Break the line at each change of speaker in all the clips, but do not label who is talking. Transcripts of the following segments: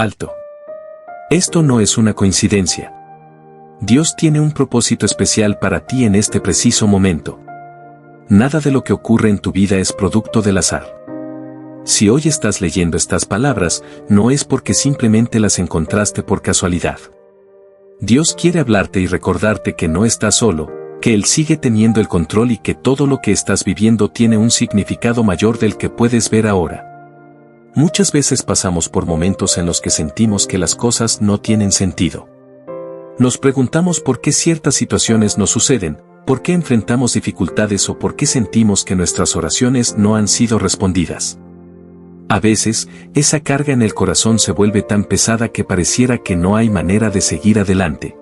Alto. Esto no es una coincidencia. Dios tiene un propósito especial para ti en este preciso momento. Nada de lo que ocurre en tu vida es producto del azar. Si hoy estás leyendo estas palabras, no es porque simplemente las encontraste por casualidad. Dios quiere hablarte y recordarte que no estás solo, que Él sigue teniendo el control y que todo lo que estás viviendo tiene un significado mayor del que puedes ver ahora. Muchas veces pasamos por momentos en los que sentimos que las cosas no tienen sentido. Nos preguntamos por qué ciertas situaciones nos suceden, por qué enfrentamos dificultades o por qué sentimos que nuestras oraciones no han sido respondidas. A veces, esa carga en el corazón se vuelve tan pesada que pareciera que no hay manera de seguir adelante.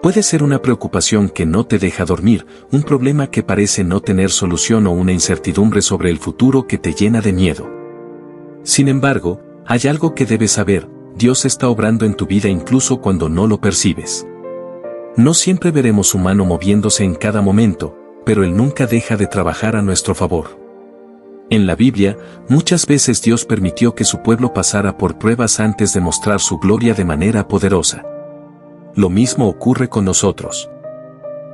Puede ser una preocupación que no te deja dormir, un problema que parece no tener solución o una incertidumbre sobre el futuro que te llena de miedo. Sin embargo, hay algo que debes saber: Dios está obrando en tu vida incluso cuando no lo percibes. No siempre veremos su mano moviéndose en cada momento, pero Él nunca deja de trabajar a nuestro favor. En la Biblia, muchas veces Dios permitió que su pueblo pasara por pruebas antes de mostrar su gloria de manera poderosa. Lo mismo ocurre con nosotros.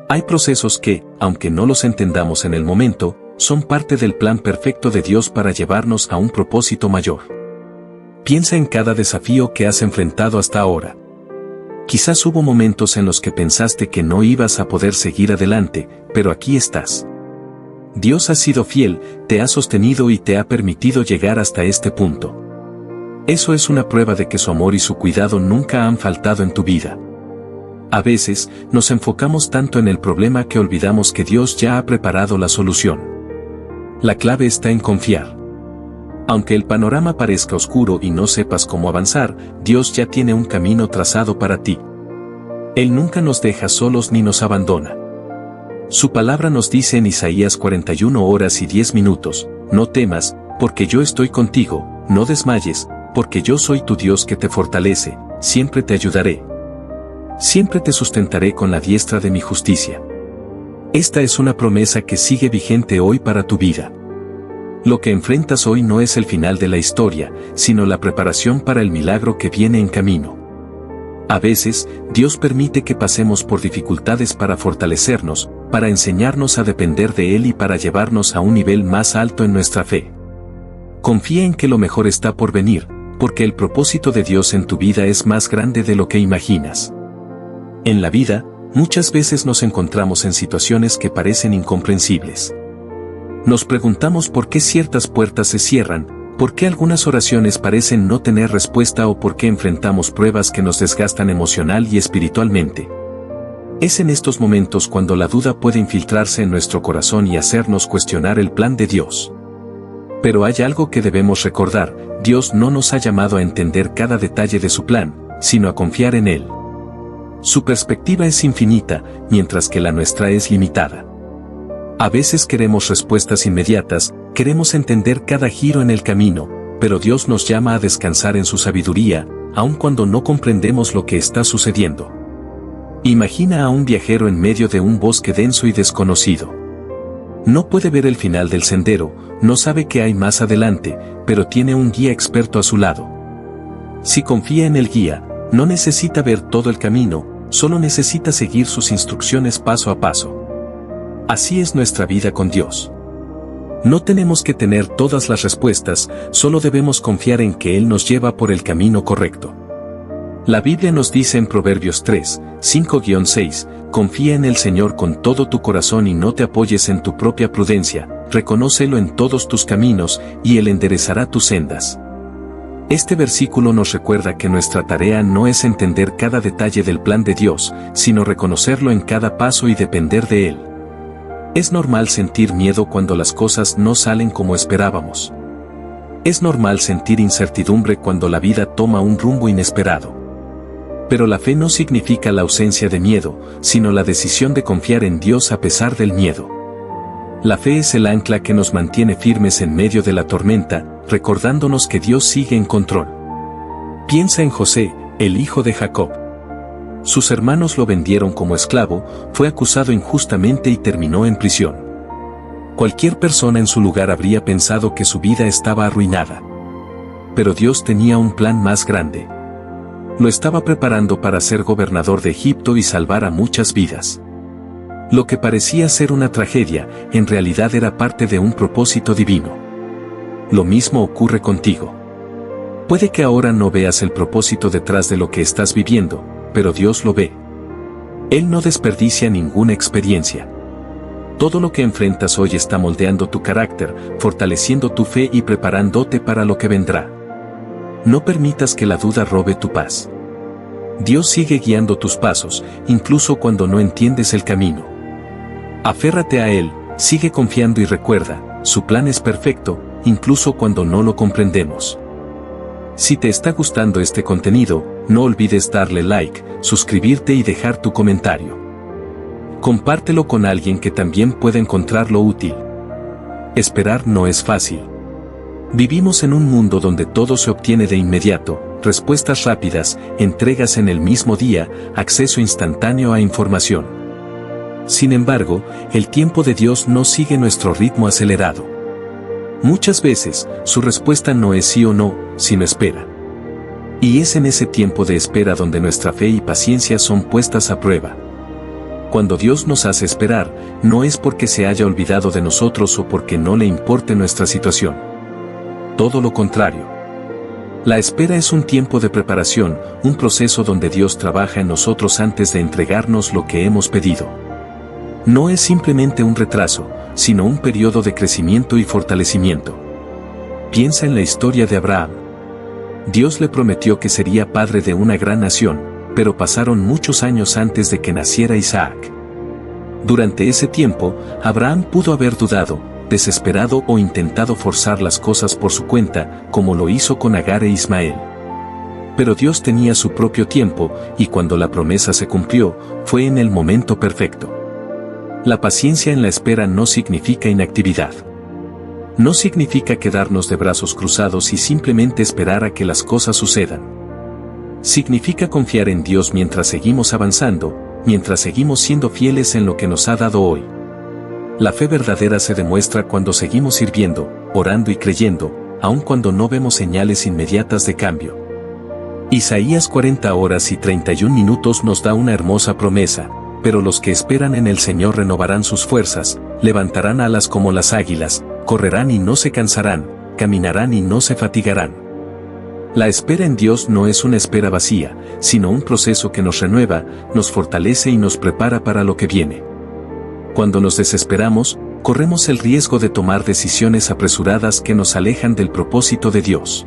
Hay procesos que, aunque no los entendamos en el momento, son parte del plan perfecto de Dios para llevarnos a un propósito mayor. Piensa en cada desafío que has enfrentado hasta ahora. Quizás hubo momentos en los que pensaste que no ibas a poder seguir adelante, pero aquí estás. Dios ha sido fiel, te ha sostenido y te ha permitido llegar hasta este punto. Eso es una prueba de que su amor y su cuidado nunca han faltado en tu vida. A veces, nos enfocamos tanto en el problema que olvidamos que Dios ya ha preparado la solución. La clave está en confiar. Aunque el panorama parezca oscuro y no sepas cómo avanzar, Dios ya tiene un camino trazado para ti. Él nunca nos deja solos ni nos abandona. Su palabra nos dice en Isaías 41:10: no temas, porque yo estoy contigo, no desmayes, porque yo soy tu Dios que te fortalece, siempre te ayudaré. Siempre te sustentaré con la diestra de mi justicia. Esta es una promesa que sigue vigente hoy para tu vida. Lo que enfrentas hoy no es el final de la historia, sino la preparación para el milagro que viene en camino. A veces, Dios permite que pasemos por dificultades para fortalecernos, para enseñarnos a depender de Él y para llevarnos a un nivel más alto en nuestra fe. Confía en que lo mejor está por venir, porque el propósito de Dios en tu vida es más grande de lo que imaginas. En la vida, muchas veces nos encontramos en situaciones que parecen incomprensibles. Nos preguntamos por qué ciertas puertas se cierran, por qué algunas oraciones parecen no tener respuesta o por qué enfrentamos pruebas que nos desgastan emocional y espiritualmente. Es en estos momentos cuando la duda puede infiltrarse en nuestro corazón y hacernos cuestionar el plan de Dios. Pero hay algo que debemos recordar: Dios no nos ha llamado a entender cada detalle de su plan, sino a confiar en Él. Su perspectiva es infinita, mientras que la nuestra es limitada. A veces queremos respuestas inmediatas, queremos entender cada giro en el camino, pero Dios nos llama a descansar en su sabiduría, aun cuando no comprendemos lo que está sucediendo. Imagina a un viajero en medio de un bosque denso y desconocido. No puede ver el final del sendero, no sabe qué hay más adelante, pero tiene un guía experto a su lado. Si confía en el guía, no necesita ver todo el camino, solo necesita seguir sus instrucciones paso a paso. Así es nuestra vida con Dios. No tenemos que tener todas las respuestas, solo debemos confiar en que Él nos lleva por el camino correcto. La Biblia nos dice en Proverbios 3:5-6: confía en el Señor con todo tu corazón y no te apoyes en tu propia prudencia, reconócelo en todos tus caminos, y Él enderezará tus sendas. Este versículo nos recuerda que nuestra tarea no es entender cada detalle del plan de Dios, sino reconocerlo en cada paso y depender de Él. Es normal sentir miedo cuando las cosas no salen como esperábamos. Es normal sentir incertidumbre cuando la vida toma un rumbo inesperado. Pero la fe no significa la ausencia de miedo, sino la decisión de confiar en Dios a pesar del miedo. La fe es el ancla que nos mantiene firmes en medio de la tormenta, recordándonos que Dios sigue en control. Piensa en José, el hijo de Jacob. Sus hermanos lo vendieron como esclavo, fue acusado injustamente y terminó en prisión. Cualquier persona en su lugar habría pensado que su vida estaba arruinada. pero Dios tenía un plan más grande. Lo estaba preparando para ser gobernador de Egipto y salvar a muchas vidas. Lo que parecía ser una tragedia, en realidad era parte de un propósito divino. Lo mismo ocurre contigo. Puede que ahora no veas el propósito detrás de lo que estás viviendo, pero Dios lo ve. Él no desperdicia ninguna experiencia. Todo lo que enfrentas hoy está moldeando tu carácter, fortaleciendo tu fe y preparándote para lo que vendrá. No permitas que la duda robe tu paz. Dios sigue guiando tus pasos, incluso cuando no entiendes el camino. Aférrate a Él, sigue confiando y recuerda, su plan es perfecto, incluso cuando no lo comprendemos. Si te está gustando este contenido, no olvides darle like, suscribirte y dejar tu comentario. Compártelo con alguien que también pueda encontrarlo útil. Esperar no es fácil. Vivimos en un mundo donde todo se obtiene de inmediato, respuestas rápidas, entregas en el mismo día, acceso instantáneo a información. Sin embargo, el tiempo de Dios no sigue nuestro ritmo acelerado. Muchas veces, su respuesta no es sí o no, sino espera. Y es en ese tiempo de espera donde nuestra fe y paciencia son puestas a prueba. Cuando Dios nos hace esperar, no es porque se haya olvidado de nosotros o porque no le importe nuestra situación. Todo lo contrario. La espera es un tiempo de preparación, un proceso donde Dios trabaja en nosotros antes de entregarnos lo que hemos pedido. No es simplemente un retraso, sino un periodo de crecimiento y fortalecimiento. Piensa en la historia de Abraham. Dios le prometió que sería padre de una gran nación, pero pasaron muchos años antes de que naciera Isaac. Durante ese tiempo, Abraham pudo haber dudado, desesperado o intentado forzar las cosas por su cuenta, como lo hizo con Agar e Ismael. Pero Dios tenía su propio tiempo, y cuando la promesa se cumplió, fue en el momento perfecto. La paciencia en la espera no significa inactividad. No significa quedarnos de brazos cruzados y simplemente esperar a que las cosas sucedan. Significa confiar en Dios mientras seguimos avanzando, mientras seguimos siendo fieles en lo que nos ha dado hoy. La fe verdadera se demuestra cuando seguimos sirviendo, orando y creyendo, aun cuando no vemos señales inmediatas de cambio. Isaías 40 horas y 31 minutos nos da una hermosa promesa, pero los que esperan en el Señor renovarán sus fuerzas, levantarán alas como las águilas, correrán y no se cansarán, caminarán y no se fatigarán. La espera en Dios no es una espera vacía, sino un proceso que nos renueva, nos fortalece y nos prepara para lo que viene. Cuando nos desesperamos, corremos el riesgo de tomar decisiones apresuradas que nos alejan del propósito de Dios.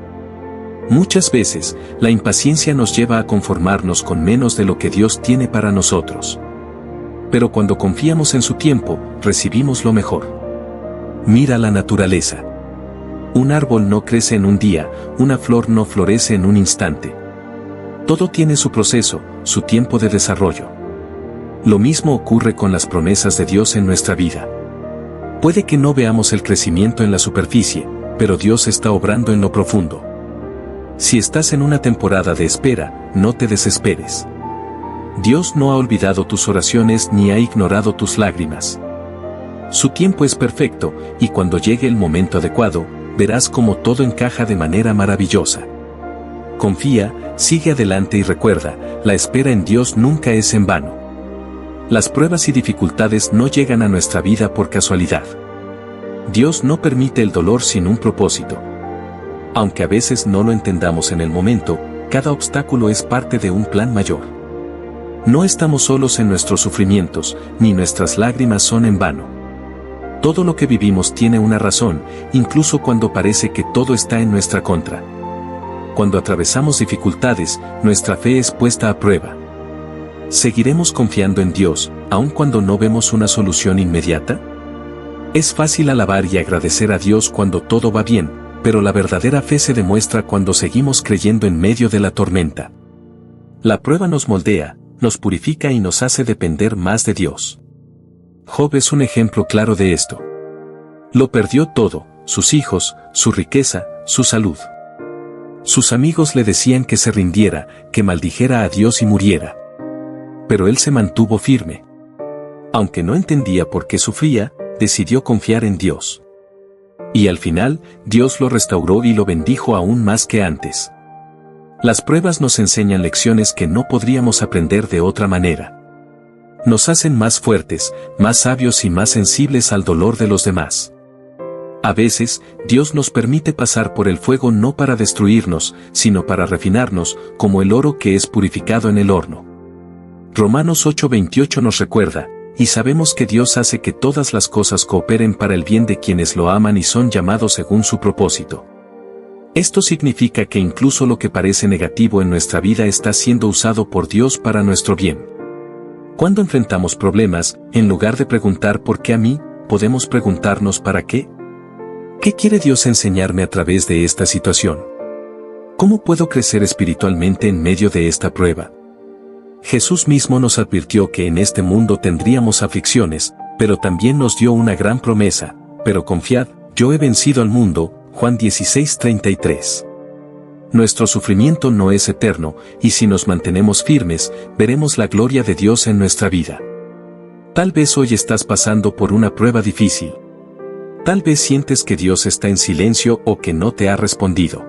Muchas veces, la impaciencia nos lleva a conformarnos con menos de lo que Dios tiene para nosotros. Pero cuando confiamos en su tiempo, recibimos lo mejor. Mira la naturaleza. Un árbol no crece en un día, una flor no florece en un instante. Todo tiene su proceso, su tiempo de desarrollo. Lo mismo ocurre con las promesas de Dios en nuestra vida. Puede que no veamos el crecimiento en la superficie, pero Dios está obrando en lo profundo. Si estás en una temporada de espera, no te desesperes. Dios no ha olvidado tus oraciones ni ha ignorado tus lágrimas. Su tiempo es perfecto, y cuando llegue el momento adecuado, verás cómo todo encaja de manera maravillosa. Confía, sigue adelante y recuerda, la espera en Dios nunca es en vano. Las pruebas y dificultades no llegan a nuestra vida por casualidad. Dios no permite el dolor sin un propósito. Aunque a veces no lo entendamos en el momento, cada obstáculo es parte de un plan mayor. No estamos solos en nuestros sufrimientos, ni nuestras lágrimas son en vano. Todo lo que vivimos tiene una razón, incluso cuando parece que todo está en nuestra contra. Cuando atravesamos dificultades, nuestra fe es puesta a prueba. ¿Seguiremos confiando en Dios, aun cuando no vemos una solución inmediata? Es fácil alabar y agradecer a Dios cuando todo va bien, pero la verdadera fe se demuestra cuando seguimos creyendo en medio de la tormenta. La prueba nos moldea, nos purifica y nos hace depender más de Dios. Job es un ejemplo claro de esto. Lo perdió todo, sus hijos, su riqueza, su salud. Sus amigos le decían que se rindiera, que maldijera a Dios y muriera. Pero él se mantuvo firme. Aunque no entendía por qué sufría, decidió confiar en Dios. Y al final, Dios lo restauró y lo bendijo aún más que antes. Las pruebas nos enseñan lecciones que no podríamos aprender de otra manera. Nos hacen más fuertes, más sabios y más sensibles al dolor de los demás. A veces, Dios nos permite pasar por el fuego no para destruirnos, sino para refinarnos, como el oro que es purificado en el horno. Romanos 8:28 nos recuerda, y sabemos que Dios hace que todas las cosas cooperen para el bien de quienes lo aman y son llamados según su propósito. Esto significa que incluso lo que parece negativo en nuestra vida está siendo usado por Dios para nuestro bien. Cuando enfrentamos problemas, en lugar de preguntar ¿por qué a mí?, podemos preguntarnos ¿para qué? ¿Qué quiere Dios enseñarme a través de esta situación? ¿Cómo puedo crecer espiritualmente en medio de esta prueba? Jesús mismo nos advirtió que en este mundo tendríamos aflicciones, pero también nos dio una gran promesa, pero confiad, yo he vencido al mundo, Juan 16:33. Nuestro sufrimiento no es eterno, y si nos mantenemos firmes, veremos la gloria de Dios en nuestra vida. Tal vez hoy estás pasando por una prueba difícil. Tal vez sientes que Dios está en silencio o que no te ha respondido.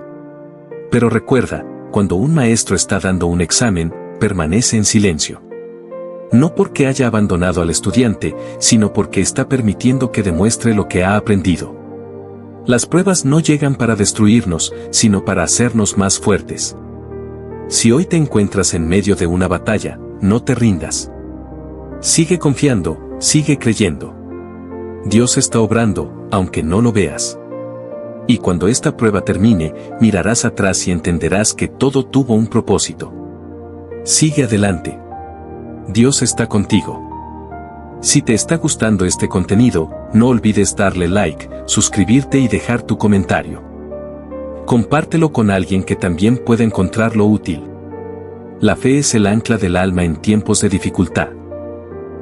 Pero recuerda, cuando un maestro está dando un examen, permanece en silencio. No porque haya abandonado al estudiante, sino porque está permitiendo que demuestre lo que ha aprendido. Las pruebas no llegan para destruirnos, sino para hacernos más fuertes. Si hoy te encuentras en medio de una batalla, no te rindas. Sigue confiando, sigue creyendo. Dios está obrando, aunque no lo veas. Y cuando esta prueba termine, mirarás atrás y entenderás que todo tuvo un propósito. Sigue adelante. Dios está contigo. Si te está gustando este contenido, no olvides darle like, suscribirte y dejar tu comentario. Compártelo con alguien que también pueda encontrarlo útil. La fe es el ancla del alma en tiempos de dificultad.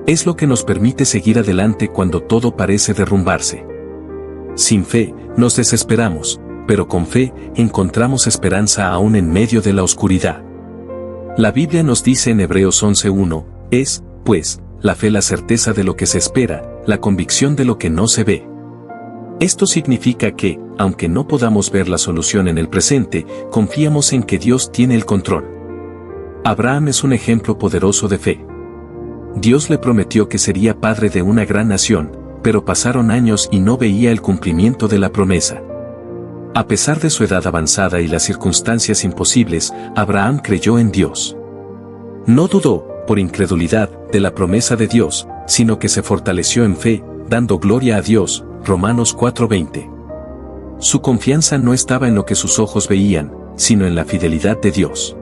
Es lo que nos permite seguir adelante cuando todo parece derrumbarse. Sin fe, nos desesperamos, pero con fe, encontramos esperanza aún en medio de la oscuridad. La Biblia nos dice en Hebreos 11:1, es, pues, la fe la certeza de lo que se espera, la convicción de lo que no se ve. Esto significa que, aunque no podamos ver la solución en el presente, confiamos en que Dios tiene el control. Abraham es un ejemplo poderoso de fe. Dios le prometió que sería padre de una gran nación, pero pasaron años y no veía el cumplimiento de la promesa. A pesar de su edad avanzada y las circunstancias imposibles, Abraham creyó en Dios. No dudó, por incredulidad, de la promesa de Dios, sino que se fortaleció en fe, dando gloria a Dios, Romanos 4:20. Su confianza no estaba en lo que sus ojos veían, sino en la fidelidad de Dios.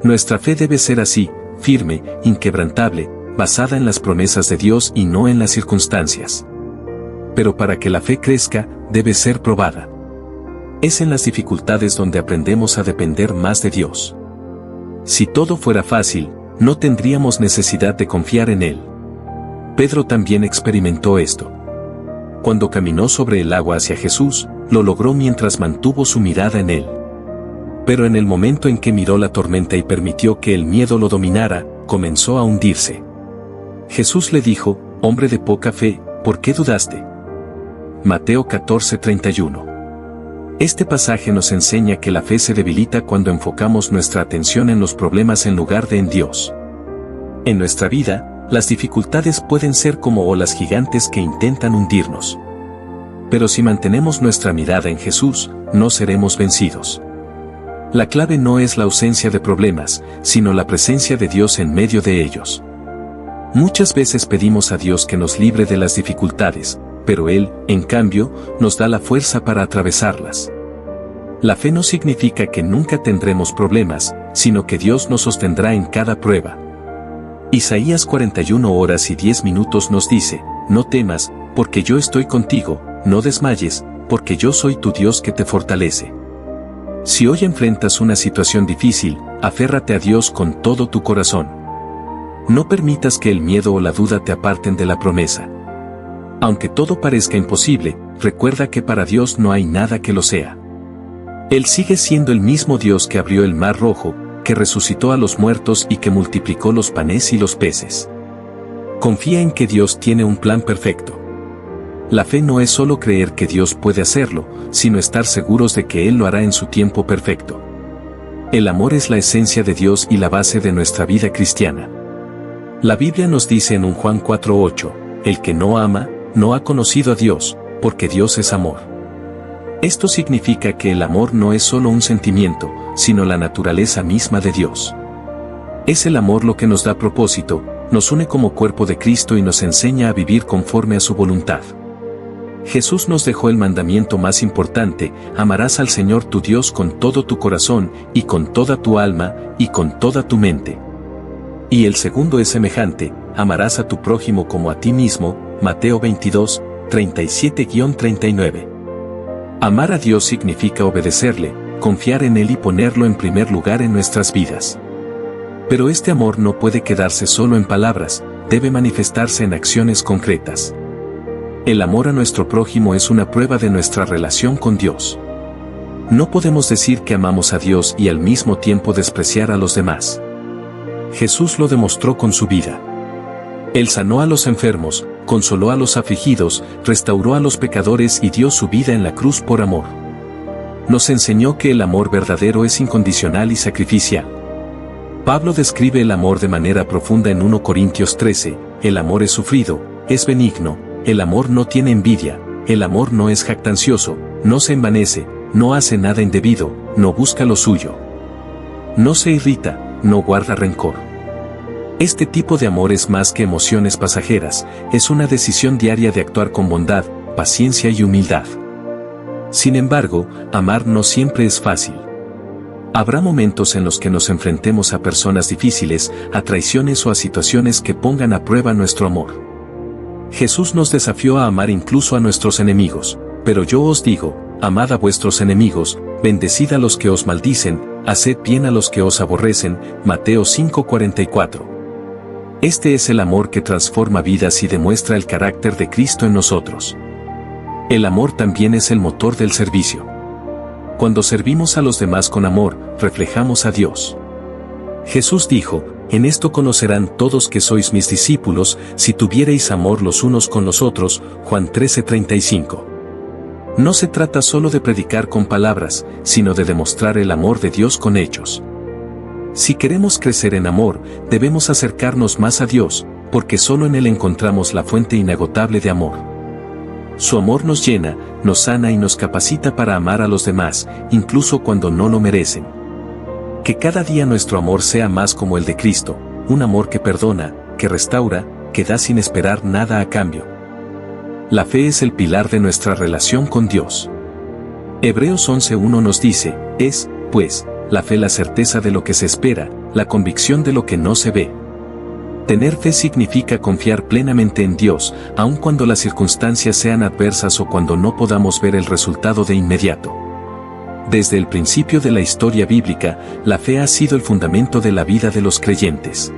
Nuestra fe debe ser así, firme, inquebrantable, basada en las promesas de Dios y no en las circunstancias. Pero para que la fe crezca, debe ser probada. Es en las dificultades donde aprendemos a depender más de Dios. Si todo fuera fácil, no tendríamos necesidad de confiar en Él. Pedro también experimentó esto. Cuando caminó sobre el agua hacia Jesús, lo logró mientras mantuvo su mirada en Él. Pero en el momento en que miró la tormenta y permitió que el miedo lo dominara, comenzó a hundirse. Jesús le dijo, hombre de poca fe, ¿por qué dudaste? Mateo 14:31. Este pasaje nos enseña que la fe se debilita cuando enfocamos nuestra atención en los problemas en lugar de en Dios. En nuestra vida, las dificultades pueden ser como olas gigantes que intentan hundirnos. Pero si mantenemos nuestra mirada en Jesús, no seremos vencidos. La clave no es la ausencia de problemas, sino la presencia de Dios en medio de ellos. Muchas veces pedimos a Dios que nos libre de las dificultades, pero Él, en cambio, nos da la fuerza para atravesarlas. La fe no significa que nunca tendremos problemas, sino que Dios nos sostendrá en cada prueba. Isaías 41:10 nos dice, no temas, porque yo estoy contigo, no desmayes, porque yo soy tu Dios que te fortalece. Si hoy enfrentas una situación difícil, aférrate a Dios con todo tu corazón. No permitas que el miedo o la duda te aparten de la promesa. Aunque todo parezca imposible, recuerda que para Dios no hay nada que lo sea. Él sigue siendo el mismo Dios que abrió el mar rojo, que resucitó a los muertos y que multiplicó los panes y los peces. Confía en que Dios tiene un plan perfecto. La fe no es solo creer que Dios puede hacerlo, sino estar seguros de que Él lo hará en su tiempo perfecto. El amor es la esencia de Dios y la base de nuestra vida cristiana. La Biblia nos dice en 1 Juan 4:8, el que no ama, no ha conocido a Dios, porque Dios es amor. Esto significa que el amor no es solo un sentimiento, sino la naturaleza misma de Dios. Es el amor lo que nos da propósito, nos une como cuerpo de Cristo y nos enseña a vivir conforme a su voluntad. Jesús nos dejó el mandamiento más importante: amarás al Señor tu Dios con todo tu corazón, y con toda tu alma, y con toda tu mente. Y el segundo es semejante: amarás a tu prójimo como a ti mismo, Mateo 22, 37-39. Amar a Dios significa obedecerle, confiar en Él y ponerlo en primer lugar en nuestras vidas. Pero este amor no puede quedarse solo en palabras, debe manifestarse en acciones concretas. El amor a nuestro prójimo es una prueba de nuestra relación con Dios. No podemos decir que amamos a Dios y al mismo tiempo despreciar a los demás. Jesús lo demostró con su vida. Él sanó a los enfermos, consoló a los afligidos, restauró a los pecadores y dio su vida en la cruz por amor. Nos enseñó que el amor verdadero es incondicional y sacrificial. Pablo describe el amor de manera profunda en 1 Corintios 13, el amor es sufrido, es benigno, el amor no tiene envidia, el amor no es jactancioso, no se envanece, no hace nada indebido, no busca lo suyo. No se irrita, no guarda rencor. Este tipo de amor es más que emociones pasajeras, es una decisión diaria de actuar con bondad, paciencia y humildad. Sin embargo, amar no siempre es fácil. Habrá momentos en los que nos enfrentemos a personas difíciles, a traiciones o a situaciones que pongan a prueba nuestro amor. Jesús nos desafió a amar incluso a nuestros enemigos, pero yo os digo, amad a vuestros enemigos, bendecid a los que os maldicen, haced bien a los que os aborrecen, Mateo 5:44. Este es el amor que transforma vidas y demuestra el carácter de Cristo en nosotros. El amor también es el motor del servicio. Cuando servimos a los demás con amor, reflejamos a Dios. Jesús dijo, en esto conocerán todos que sois mis discípulos, si tuviereis amor los unos con los otros, Juan 13:35. No se trata solo de predicar con palabras, sino de demostrar el amor de Dios con hechos. Si queremos crecer en amor, debemos acercarnos más a Dios, porque solo en Él encontramos la fuente inagotable de amor. Su amor nos llena, nos sana y nos capacita para amar a los demás, incluso cuando no lo merecen. Que cada día nuestro amor sea más como el de Cristo, un amor que perdona, que restaura, que da sin esperar nada a cambio. La fe es el pilar de nuestra relación con Dios. Hebreos 11:1 nos dice, es, pues, la fe la certeza de lo que se espera, la convicción de lo que no se ve. Tener fe significa confiar plenamente en Dios, aun cuando las circunstancias sean adversas o cuando no podamos ver el resultado de inmediato. Desde el principio de la historia bíblica, la fe ha sido el fundamento de la vida de los creyentes.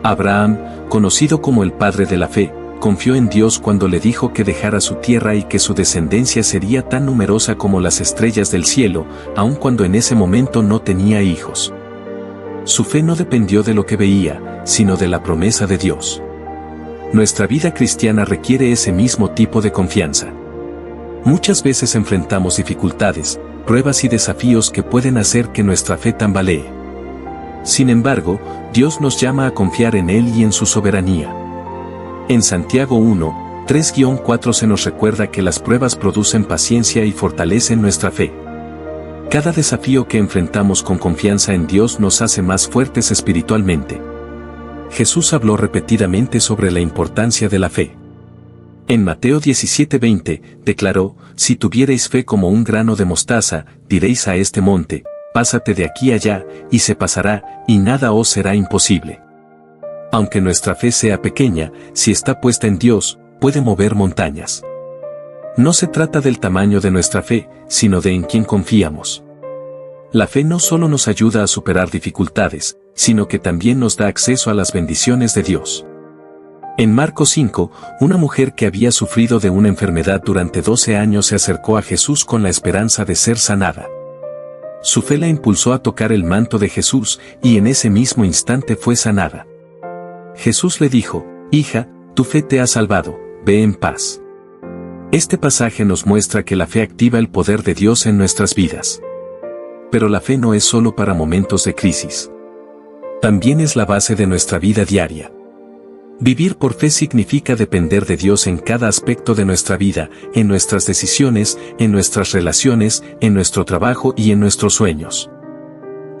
Abraham, conocido como el padre de la fe, confió en Dios cuando le dijo que dejara su tierra y que su descendencia sería tan numerosa como las estrellas del cielo, aun cuando en ese momento no tenía hijos. Su fe no dependió de lo que veía, sino de la promesa de Dios. Nuestra vida cristiana requiere ese mismo tipo de confianza. Muchas veces enfrentamos dificultades, pruebas y desafíos que pueden hacer que nuestra fe tambalee. Sin embargo, Dios nos llama a confiar en Él y en su soberanía. En Santiago 1, 3-4 se nos recuerda que las pruebas producen paciencia y fortalecen nuestra fe. Cada desafío que enfrentamos con confianza en Dios nos hace más fuertes espiritualmente. Jesús habló repetidamente sobre la importancia de la fe. En Mateo 17:20, declaró, si tuviereis fe como un grano de mostaza, diréis a este monte, pásate de aquí allá, y se pasará, y nada os será imposible. Aunque nuestra fe sea pequeña, si está puesta en Dios, puede mover montañas. No se trata del tamaño de nuestra fe, sino de en quién confiamos. La fe no solo nos ayuda a superar dificultades, sino que también nos da acceso a las bendiciones de Dios. En Marcos 5, una mujer que había sufrido de una enfermedad durante 12 años se acercó a Jesús con la esperanza de ser sanada. Su fe la impulsó a tocar el manto de Jesús, y en ese mismo instante fue sanada. Jesús le dijo, hija, tu fe te ha salvado, ve en paz. Este pasaje nos muestra que la fe activa el poder de Dios en nuestras vidas. Pero la fe no es solo para momentos de crisis. También es la base de nuestra vida diaria. Vivir por fe significa depender de Dios en cada aspecto de nuestra vida, en nuestras decisiones, en nuestras relaciones, en nuestro trabajo y en nuestros sueños.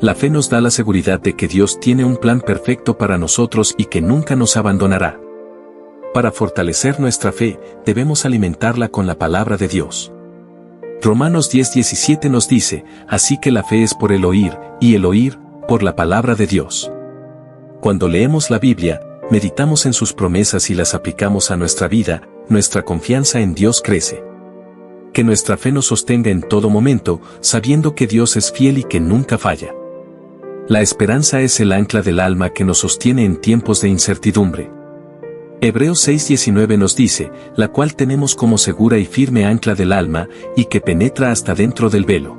La fe nos da la seguridad de que Dios tiene un plan perfecto para nosotros y que nunca nos abandonará. Para fortalecer nuestra fe, debemos alimentarla con la palabra de Dios. Romanos 10:17 nos dice, así que la fe es por el oír, y el oír, por la palabra de Dios. Cuando leemos la Biblia, meditamos en sus promesas y las aplicamos a nuestra vida, nuestra confianza en Dios crece. Que nuestra fe nos sostenga en todo momento, sabiendo que Dios es fiel y que nunca falla. La esperanza es el ancla del alma que nos sostiene en tiempos de incertidumbre. Hebreos 6:19 nos dice, la cual tenemos como segura y firme ancla del alma, y que penetra hasta dentro del velo.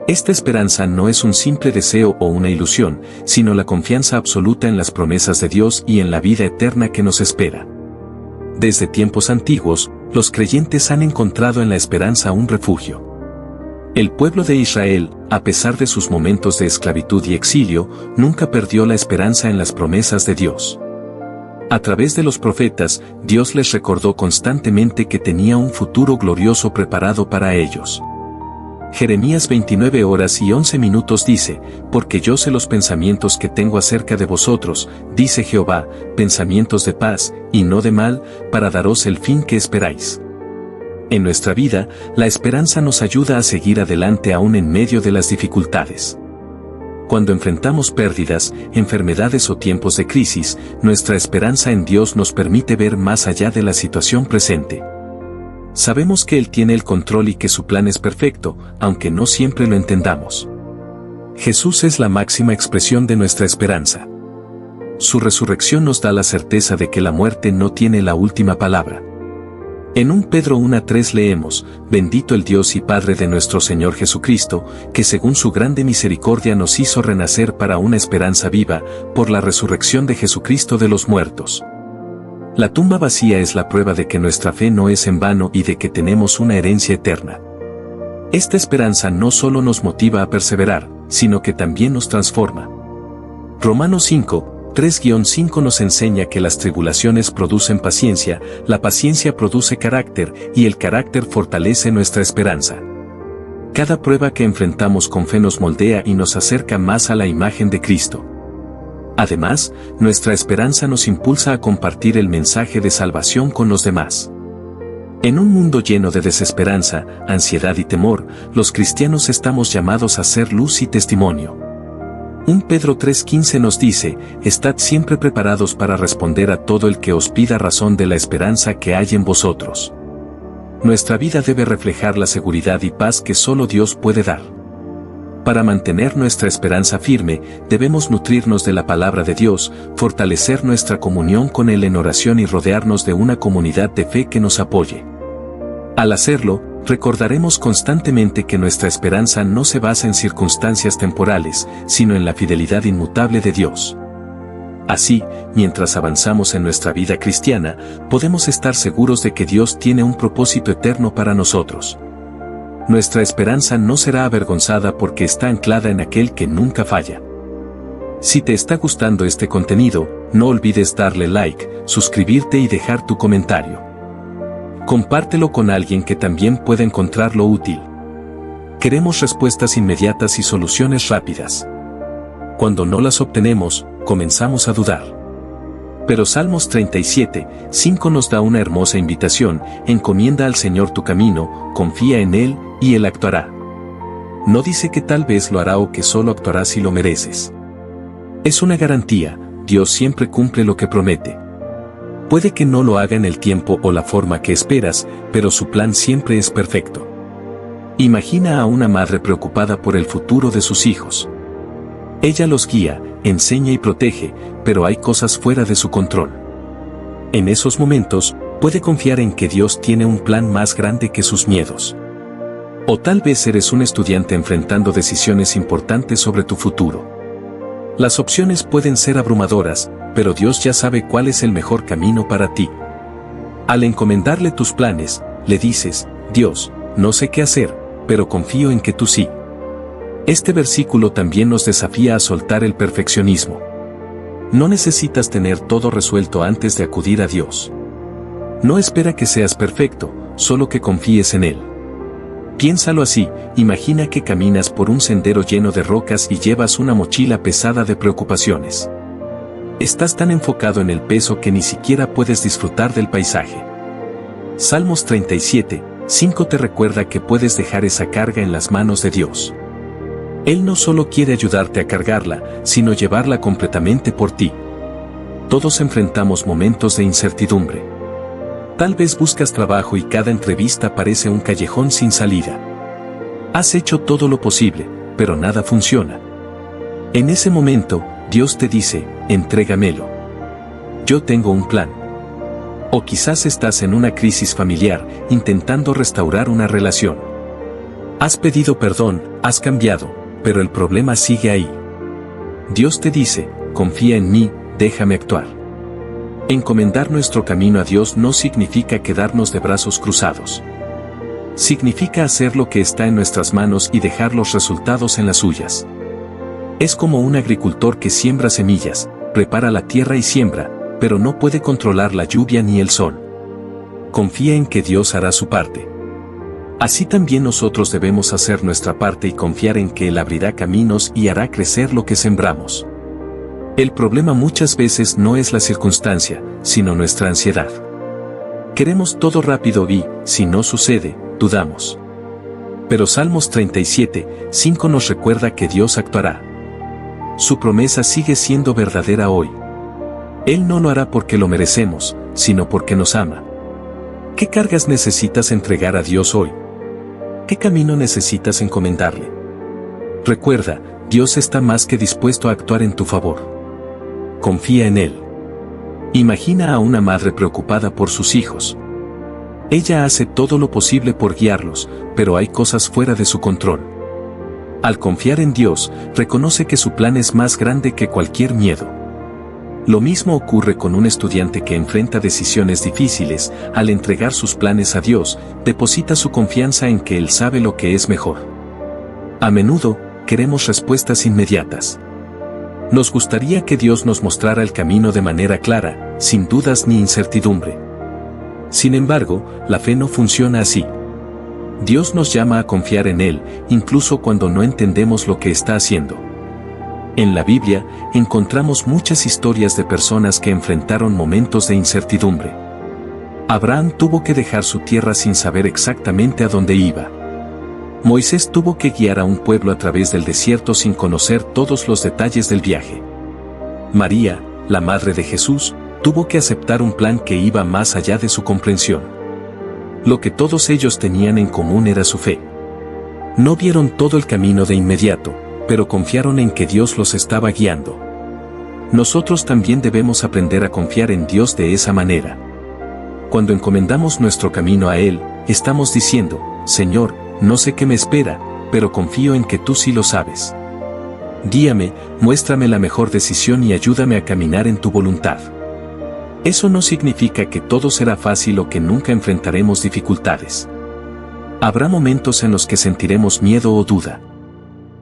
Esta esperanza no es un simple deseo o una ilusión, sino la confianza absoluta en las promesas de Dios y en la vida eterna que nos espera. Desde tiempos antiguos, los creyentes han encontrado en la esperanza un refugio. El pueblo de Israel, a pesar de sus momentos de esclavitud y exilio, nunca perdió la esperanza en las promesas de Dios. A través de los profetas, Dios les recordó constantemente que tenía un futuro glorioso preparado para ellos. Jeremías 29:11 dice, porque yo sé los pensamientos que tengo acerca de vosotros, dice Jehová, pensamientos de paz, y no de mal, para daros el fin que esperáis. En nuestra vida, la esperanza nos ayuda a seguir adelante aún en medio de las dificultades. Cuando enfrentamos pérdidas, enfermedades o tiempos de crisis, nuestra esperanza en Dios nos permite ver más allá de la situación presente. Sabemos que Él tiene el control y que su plan es perfecto, aunque no siempre lo entendamos. Jesús es la máxima expresión de nuestra esperanza. Su resurrección nos da la certeza de que la muerte no tiene la última palabra. En 1 Pedro 1:3 leemos, bendito el Dios y Padre de nuestro Señor Jesucristo, que según su grande misericordia nos hizo renacer para una esperanza viva, por la resurrección de Jesucristo de los muertos. La tumba vacía es la prueba de que nuestra fe no es en vano y de que tenemos una herencia eterna. Esta esperanza no solo nos motiva a perseverar, sino que también nos transforma. Romanos 5:3-5 nos enseña que las tribulaciones producen paciencia, la paciencia produce carácter, y el carácter fortalece nuestra esperanza. Cada prueba que enfrentamos con fe nos moldea y nos acerca más a la imagen de Cristo. Además, nuestra esperanza nos impulsa a compartir el mensaje de salvación con los demás. En un mundo lleno de desesperanza, ansiedad y temor, los cristianos estamos llamados a ser luz y testimonio. 1 Pedro 3:15 nos dice, estad siempre preparados para responder a todo el que os pida razón de la esperanza que hay en vosotros. Nuestra vida debe reflejar la seguridad y paz que solo Dios puede dar. Para mantener nuestra esperanza firme, debemos nutrirnos de la palabra de Dios, fortalecer nuestra comunión con Él en oración y rodearnos de una comunidad de fe que nos apoye. Al hacerlo, recordaremos constantemente que nuestra esperanza no se basa en circunstancias temporales, sino en la fidelidad inmutable de Dios. Así, mientras avanzamos en nuestra vida cristiana, podemos estar seguros de que Dios tiene un propósito eterno para nosotros. Nuestra esperanza no será avergonzada porque está anclada en aquel que nunca falla. Si te está gustando este contenido, no olvides darle like, suscribirte y dejar tu comentario. Compártelo con alguien que también pueda encontrarlo útil. Queremos respuestas inmediatas y soluciones rápidas. Cuando no las obtenemos, comenzamos a dudar. Pero Salmos 37:5 nos da una hermosa invitación, encomienda al Señor tu camino, confía en Él, y Él actuará. No dice que tal vez lo hará o que solo actuará si lo mereces. Es una garantía, Dios siempre cumple lo que promete. Puede que no lo haga en el tiempo o la forma que esperas, pero su plan siempre es perfecto. Imagina a una madre preocupada por el futuro de sus hijos. Ella los guía, enseña y protege, pero hay cosas fuera de su control. En esos momentos, puede confiar en que Dios tiene un plan más grande que sus miedos. O tal vez eres un estudiante enfrentando decisiones importantes sobre tu futuro. Las opciones pueden ser abrumadoras, pero Dios ya sabe cuál es el mejor camino para ti. Al encomendarle tus planes, le dices, Dios, no sé qué hacer, pero confío en que tú sí. Este versículo también nos desafía a soltar el perfeccionismo. No necesitas tener todo resuelto antes de acudir a Dios. No espera que seas perfecto, solo que confíes en Él. Piénsalo así, imagina que caminas por un sendero lleno de rocas y llevas una mochila pesada de preocupaciones. Estás tan enfocado en el peso que ni siquiera puedes disfrutar del paisaje. Salmos 37, 5 te recuerda que puedes dejar esa carga en las manos de Dios. Él no solo quiere ayudarte a cargarla, sino llevarla completamente por ti. Todos enfrentamos momentos de incertidumbre. Tal vez buscas trabajo y cada entrevista parece un callejón sin salida. Has hecho todo lo posible, pero nada funciona. En ese momento, Dios te dice, entrégamelo. Yo tengo un plan. O quizás estás en una crisis familiar, intentando restaurar una relación. Has pedido perdón, has cambiado, pero el problema sigue ahí. Dios te dice, confía en mí, déjame actuar. Encomendar nuestro camino a Dios no significa quedarnos de brazos cruzados. Significa hacer lo que está en nuestras manos y dejar los resultados en las suyas. Es como un agricultor que siembra semillas, prepara la tierra y siembra, pero no puede controlar la lluvia ni el sol. Confía en que Dios hará su parte. Así también nosotros debemos hacer nuestra parte y confiar en que Él abrirá caminos y hará crecer lo que sembramos. El problema muchas veces no es la circunstancia, sino nuestra ansiedad. Queremos todo rápido y, si no sucede, dudamos. Pero Salmos 37, 5 nos recuerda que Dios actuará. Su promesa sigue siendo verdadera hoy. Él no lo hará porque lo merecemos, sino porque nos ama. ¿Qué cargas necesitas entregar a Dios hoy? ¿Qué camino necesitas encomendarle? Recuerda, Dios está más que dispuesto a actuar en tu favor. Confía en Él. Imagina a una madre preocupada por sus hijos. Ella hace todo lo posible por guiarlos, pero hay cosas fuera de su control. Al confiar en Dios, reconoce que su plan es más grande que cualquier miedo. Lo mismo ocurre con un estudiante que enfrenta decisiones difíciles. Al entregar sus planes a Dios, deposita su confianza en que Él sabe lo que es mejor. A menudo, queremos respuestas inmediatas. Nos gustaría que Dios nos mostrara el camino de manera clara, sin dudas ni incertidumbre. Sin embargo, la fe no funciona así. Dios nos llama a confiar en Él, incluso cuando no entendemos lo que está haciendo. En la Biblia, encontramos muchas historias de personas que enfrentaron momentos de incertidumbre. Abraham tuvo que dejar su tierra sin saber exactamente a dónde iba. Moisés tuvo que guiar a un pueblo a través del desierto sin conocer todos los detalles del viaje. María, la madre de Jesús, tuvo que aceptar un plan que iba más allá de su comprensión. Lo que todos ellos tenían en común era su fe. No vieron todo el camino de inmediato, pero confiaron en que Dios los estaba guiando. Nosotros también debemos aprender a confiar en Dios de esa manera. Cuando encomendamos nuestro camino a Él, estamos diciendo, Señor, no sé qué me espera, pero confío en que tú sí lo sabes. Guíame, muéstrame la mejor decisión y ayúdame a caminar en tu voluntad. Eso no significa que todo será fácil o que nunca enfrentaremos dificultades. Habrá momentos en los que sentiremos miedo o duda.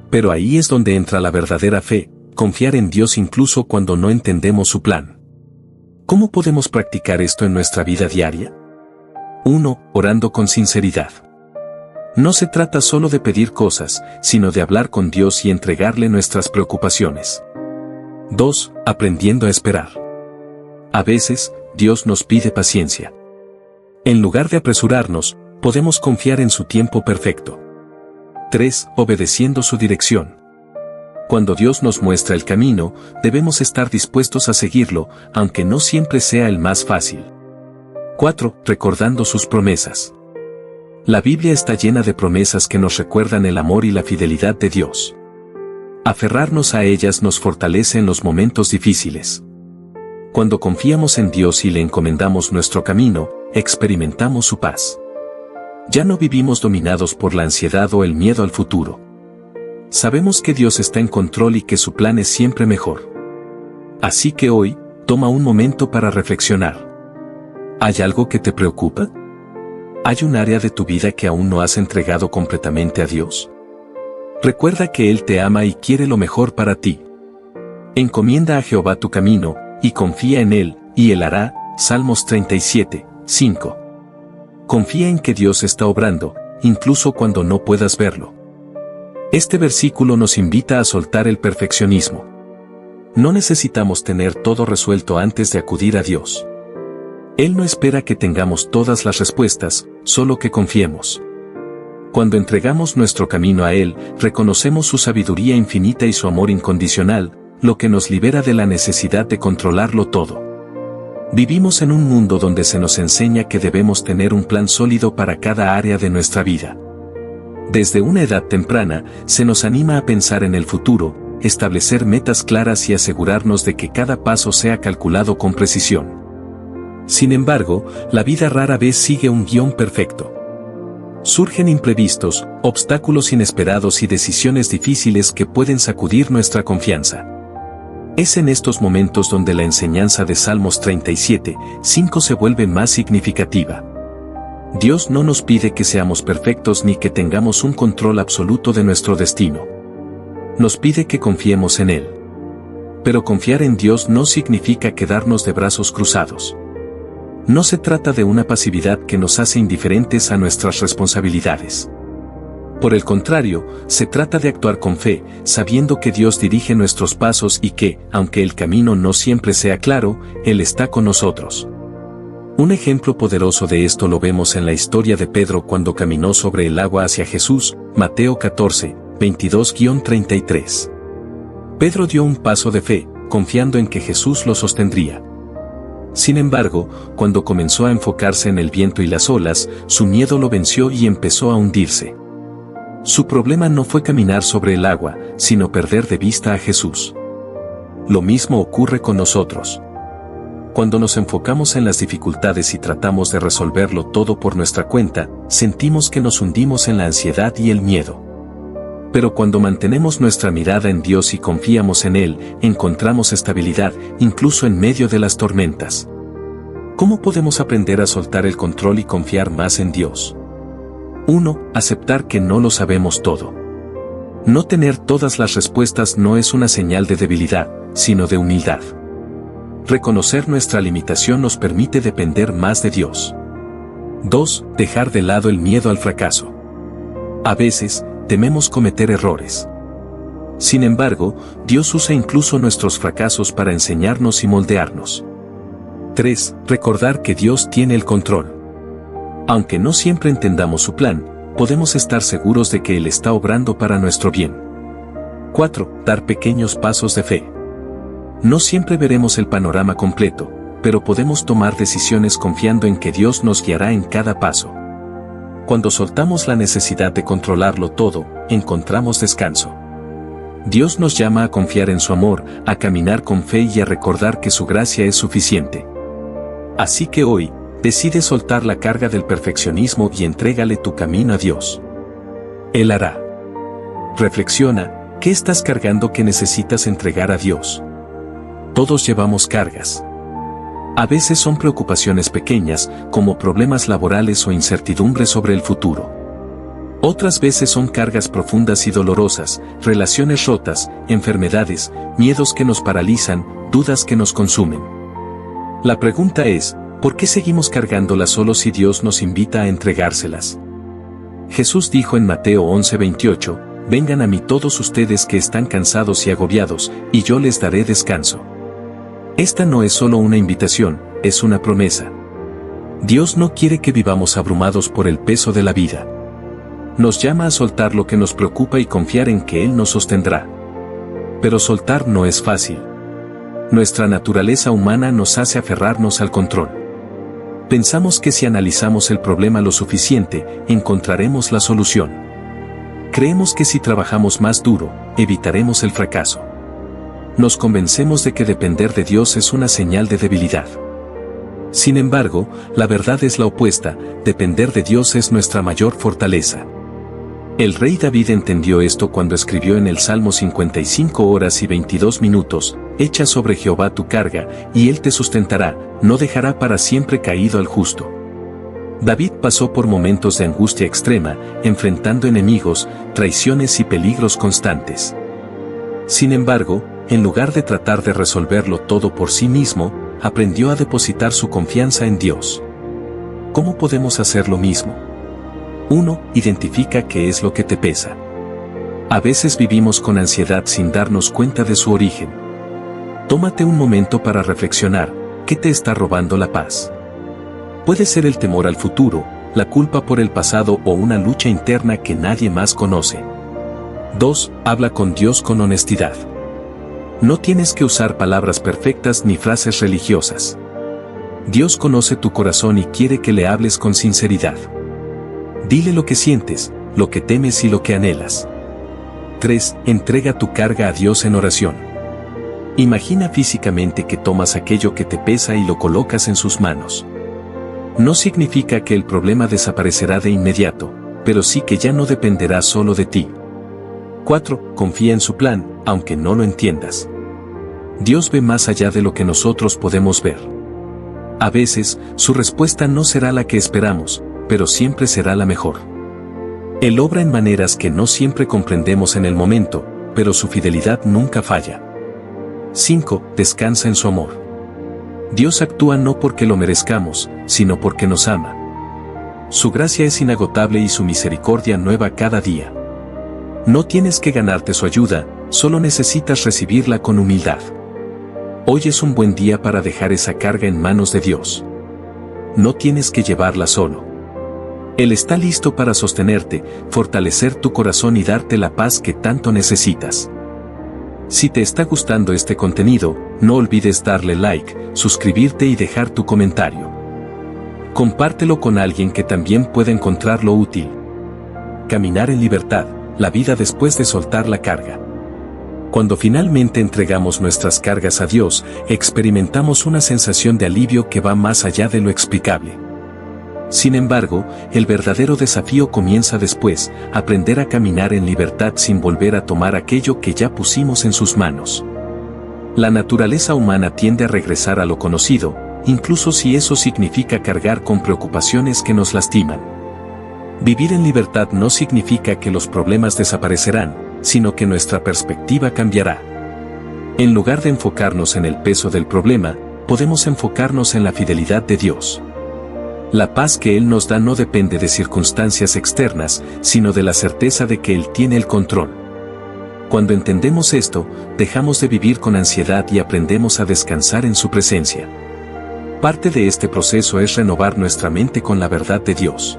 Pero ahí es donde entra la verdadera fe, confiar en Dios incluso cuando no entendemos su plan. ¿Cómo podemos practicar esto en nuestra vida diaria? 1. Orando con sinceridad. No se trata solo de pedir cosas, sino de hablar con Dios y entregarle nuestras preocupaciones. 2. Aprendiendo a esperar. A veces, Dios nos pide paciencia. En lugar de apresurarnos, podemos confiar en su tiempo perfecto. 3. Obedeciendo su dirección. Cuando Dios nos muestra el camino, debemos estar dispuestos a seguirlo, aunque no siempre sea el más fácil. 4. Recordando sus promesas. La Biblia está llena de promesas que nos recuerdan el amor y la fidelidad de Dios. Aferrarnos a ellas nos fortalece en los momentos difíciles. Cuando confiamos en Dios y le encomendamos nuestro camino, experimentamos su paz. Ya no vivimos dominados por la ansiedad o el miedo al futuro. Sabemos que Dios está en control y que su plan es siempre mejor. Así que hoy, toma un momento para reflexionar. ¿Hay algo que te preocupa? ¿Hay un área de tu vida que aún no has entregado completamente a Dios? Recuerda que Él te ama y quiere lo mejor para ti. Encomienda a Jehová tu camino, y confía en Él, y Él hará. Salmos 37, 5. Confía en que Dios está obrando, incluso cuando no puedas verlo. Este versículo nos invita a soltar el perfeccionismo. No necesitamos tener todo resuelto antes de acudir a Dios. Él no espera que tengamos todas las respuestas, solo que confiemos. Cuando entregamos nuestro camino a Él, reconocemos su sabiduría infinita y su amor incondicional, lo que nos libera de la necesidad de controlarlo todo. Vivimos en un mundo donde se nos enseña que debemos tener un plan sólido para cada área de nuestra vida. Desde una edad temprana, se nos anima a pensar en el futuro, establecer metas claras y asegurarnos de que cada paso sea calculado con precisión. Sin embargo, la vida rara vez sigue un guión perfecto. Surgen imprevistos, obstáculos inesperados y decisiones difíciles que pueden sacudir nuestra confianza. Es en estos momentos donde la enseñanza de Salmos 37, 5 se vuelve más significativa. Dios no nos pide que seamos perfectos ni que tengamos un control absoluto de nuestro destino. Nos pide que confiemos en Él. Pero confiar en Dios no significa quedarnos de brazos cruzados. No se trata de una pasividad que nos hace indiferentes a nuestras responsabilidades. Por el contrario, se trata de actuar con fe, sabiendo que Dios dirige nuestros pasos y que, aunque el camino no siempre sea claro, Él está con nosotros. Un ejemplo poderoso de esto lo vemos en la historia de Pedro cuando caminó sobre el agua hacia Jesús, Mateo 14, 22-33. Pedro dio un paso de fe, confiando en que Jesús lo sostendría. Sin embargo, cuando comenzó a enfocarse en el viento y las olas, su miedo lo venció y empezó a hundirse. Su problema no fue caminar sobre el agua, sino perder de vista a Jesús. Lo mismo ocurre con nosotros. Cuando nos enfocamos en las dificultades y tratamos de resolverlo todo por nuestra cuenta, sentimos que nos hundimos en la ansiedad y el miedo. Pero cuando mantenemos nuestra mirada en Dios y confiamos en Él, encontramos estabilidad, incluso en medio de las tormentas. ¿Cómo podemos aprender a soltar el control y confiar más en Dios? 1. Aceptar que no lo sabemos todo. No tener todas las respuestas no es una señal de debilidad, sino de humildad. Reconocer nuestra limitación nos permite depender más de Dios. 2. Dejar de lado el miedo al fracaso. A veces, tememos cometer errores. Sin embargo, Dios usa incluso nuestros fracasos para enseñarnos y moldearnos. 3. Recordar que Dios tiene el control. Aunque no siempre entendamos su plan, podemos estar seguros de que Él está obrando para nuestro bien. 4. Dar pequeños pasos de fe. No siempre veremos el panorama completo, pero podemos tomar decisiones confiando en que Dios nos guiará en cada paso. Cuando soltamos la necesidad de controlarlo todo, encontramos descanso. Dios nos llama a confiar en su amor, a caminar con fe y a recordar que su gracia es suficiente. Así que hoy, decide soltar la carga del perfeccionismo y entrégale tu camino a Dios. Él hará. Reflexiona, ¿qué estás cargando que necesitas entregar a Dios? Todos llevamos cargas. A veces son preocupaciones pequeñas, como problemas laborales o incertidumbre sobre el futuro. Otras veces son cargas profundas y dolorosas, relaciones rotas, enfermedades, miedos que nos paralizan, dudas que nos consumen. La pregunta es, ¿por qué seguimos cargándolas solo si Dios nos invita a entregárselas? Jesús dijo en Mateo 11:28, «Vengan a mí todos ustedes que están cansados y agobiados, y yo les daré descanso». Esta no es solo una invitación, es una promesa. Dios no quiere que vivamos abrumados por el peso de la vida. Nos llama a soltar lo que nos preocupa y confiar en que Él nos sostendrá. Pero soltar no es fácil. Nuestra naturaleza humana nos hace aferrarnos al control. Pensamos que si analizamos el problema lo suficiente, encontraremos la solución. Creemos que si trabajamos más duro, evitaremos el fracaso. Nos convencemos de que depender de Dios es una señal de debilidad. Sin embargo, la verdad es la opuesta, depender de Dios es nuestra mayor fortaleza. El rey David entendió esto cuando escribió en el Salmo 55 horas y 22 minutos, «Echa sobre Jehová tu carga, y Él te sustentará, no dejará para siempre caído al justo». David pasó por momentos de angustia extrema, enfrentando enemigos, traiciones y peligros constantes. Sin embargo, en lugar de tratar de resolverlo todo por sí mismo, aprendió a depositar su confianza en Dios. ¿Cómo podemos hacer lo mismo? 1. Identifica qué es lo que te pesa. A veces vivimos con ansiedad sin darnos cuenta de su origen. Tómate un momento para reflexionar, ¿qué te está robando la paz? Puede ser el temor al futuro, la culpa por el pasado o una lucha interna que nadie más conoce. 2. Habla con Dios con honestidad. No tienes que usar palabras perfectas ni frases religiosas. Dios conoce tu corazón y quiere que le hables con sinceridad. Dile lo que sientes, lo que temes y lo que anhelas. 3. Entrega tu carga a Dios en oración. Imagina físicamente que tomas aquello que te pesa y lo colocas en sus manos. No significa que el problema desaparecerá de inmediato, pero sí que ya no dependerá solo de ti. 4. Confía en su plan, aunque no lo entiendas. Dios ve más allá de lo que nosotros podemos ver. A veces, su respuesta no será la que esperamos, pero siempre será la mejor. Él obra en maneras que no siempre comprendemos en el momento, pero su fidelidad nunca falla. 5. Descansa en su amor. Dios actúa no porque lo merezcamos, sino porque nos ama. Su gracia es inagotable y su misericordia nueva cada día. No tienes que ganarte su ayuda, solo necesitas recibirla con humildad. Hoy es un buen día para dejar esa carga en manos de Dios. No tienes que llevarla solo. Él está listo para sostenerte, fortalecer tu corazón y darte la paz que tanto necesitas. Si te está gustando este contenido, no olvides darle like, suscribirte y dejar tu comentario. Compártelo con alguien que también pueda encontrarlo útil. Caminar en libertad, la vida después de soltar la carga. Cuando finalmente entregamos nuestras cargas a Dios, experimentamos una sensación de alivio que va más allá de lo explicable. Sin embargo, el verdadero desafío comienza después, aprender a caminar en libertad sin volver a tomar aquello que ya pusimos en sus manos. La naturaleza humana tiende a regresar a lo conocido, incluso si eso significa cargar con preocupaciones que nos lastiman. Vivir en libertad no significa que los problemas desaparecerán, sino que nuestra perspectiva cambiará. En lugar de enfocarnos en el peso del problema, podemos enfocarnos en la fidelidad de Dios. La paz que Él nos da no depende de circunstancias externas, sino de la certeza de que Él tiene el control. Cuando entendemos esto, dejamos de vivir con ansiedad y aprendemos a descansar en su presencia. Parte de este proceso es renovar nuestra mente con la verdad de Dios.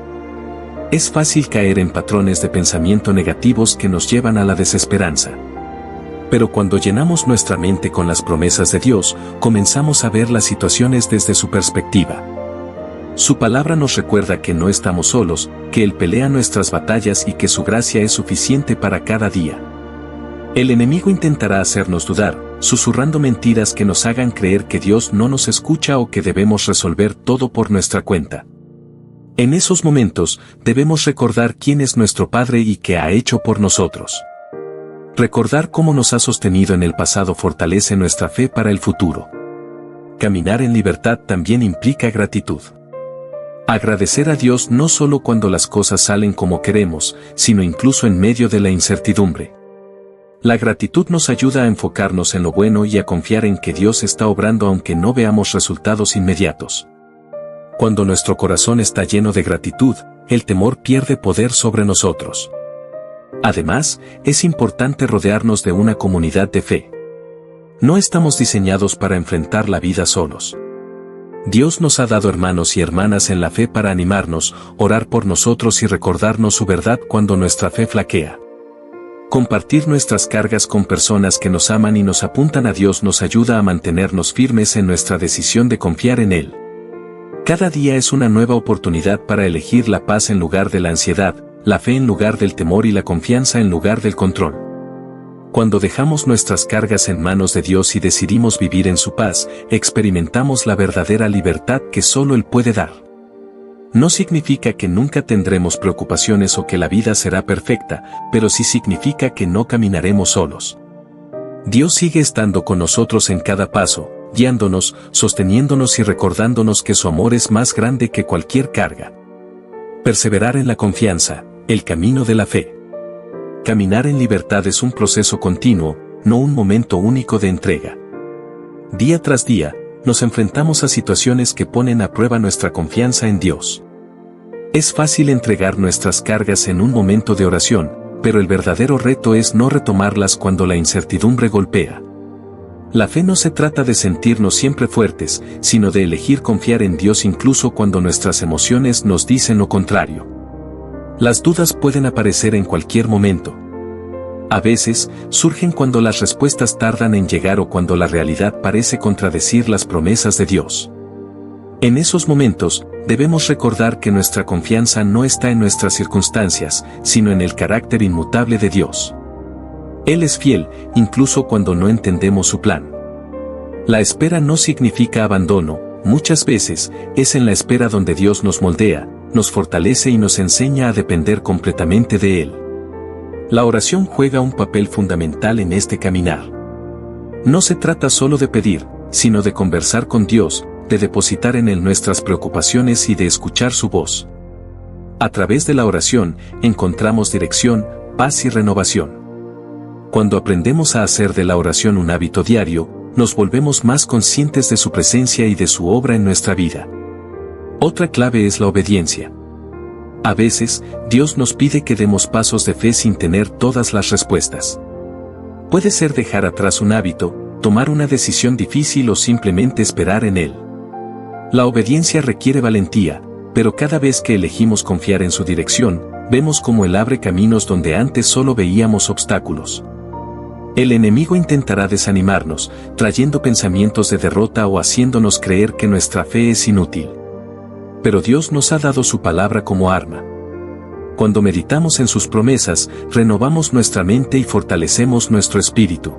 Es fácil caer en patrones de pensamiento negativos que nos llevan a la desesperanza. Pero cuando llenamos nuestra mente con las promesas de Dios, comenzamos a ver las situaciones desde su perspectiva. Su palabra nos recuerda que no estamos solos, que Él pelea nuestras batallas y que su gracia es suficiente para cada día. El enemigo intentará hacernos dudar, susurrando mentiras que nos hagan creer que Dios no nos escucha o que debemos resolver todo por nuestra cuenta. En esos momentos, debemos recordar quién es nuestro Padre y qué ha hecho por nosotros. Recordar cómo nos ha sostenido en el pasado fortalece nuestra fe para el futuro. Caminar en libertad también implica gratitud. Agradecer a Dios no solo cuando las cosas salen como queremos, sino incluso en medio de la incertidumbre. La gratitud nos ayuda a enfocarnos en lo bueno y a confiar en que Dios está obrando aunque no veamos resultados inmediatos. Cuando nuestro corazón está lleno de gratitud, el temor pierde poder sobre nosotros. Además, es importante rodearnos de una comunidad de fe. No estamos diseñados para enfrentar la vida solos. Dios nos ha dado hermanos y hermanas en la fe para animarnos, orar por nosotros y recordarnos su verdad cuando nuestra fe flaquea. Compartir nuestras cargas con personas que nos aman y nos apuntan a Dios nos ayuda a mantenernos firmes en nuestra decisión de confiar en Él. Cada día es una nueva oportunidad para elegir la paz en lugar de la ansiedad, la fe en lugar del temor y la confianza en lugar del control. Cuando dejamos nuestras cargas en manos de Dios y decidimos vivir en su paz, experimentamos la verdadera libertad que solo Él puede dar. No significa que nunca tendremos preocupaciones o que la vida será perfecta, pero sí significa que no caminaremos solos. Dios sigue estando con nosotros en cada paso, guiándonos, sosteniéndonos y recordándonos que su amor es más grande que cualquier carga. Perseverar en la confianza, el camino de la fe. Caminar en libertad es un proceso continuo, no un momento único de entrega. Día tras día, nos enfrentamos a situaciones que ponen a prueba nuestra confianza en Dios. Es fácil entregar nuestras cargas en un momento de oración, pero el verdadero reto es no retomarlas cuando la incertidumbre golpea. La fe no se trata de sentirnos siempre fuertes, sino de elegir confiar en Dios incluso cuando nuestras emociones nos dicen lo contrario. Las dudas pueden aparecer en cualquier momento. A veces, surgen cuando las respuestas tardan en llegar o cuando la realidad parece contradecir las promesas de Dios. En esos momentos, debemos recordar que nuestra confianza no está en nuestras circunstancias, sino en el carácter inmutable de Dios. Él es fiel, incluso cuando no entendemos su plan. La espera no significa abandono, muchas veces, es en la espera donde Dios nos moldea, nos fortalece y nos enseña a depender completamente de Él. La oración juega un papel fundamental en este caminar. No se trata solo de pedir, sino de conversar con Dios, de depositar en Él nuestras preocupaciones y de escuchar su voz. A través de la oración, encontramos dirección, paz y renovación. Cuando aprendemos a hacer de la oración un hábito diario, nos volvemos más conscientes de su presencia y de su obra en nuestra vida. Otra clave es la obediencia. A veces, Dios nos pide que demos pasos de fe sin tener todas las respuestas. Puede ser dejar atrás un hábito, tomar una decisión difícil o simplemente esperar en Él. La obediencia requiere valentía, pero cada vez que elegimos confiar en su dirección, vemos cómo Él abre caminos donde antes solo veíamos obstáculos. El enemigo intentará desanimarnos, trayendo pensamientos de derrota o haciéndonos creer que nuestra fe es inútil. Pero Dios nos ha dado su palabra como arma. Cuando meditamos en sus promesas, renovamos nuestra mente y fortalecemos nuestro espíritu.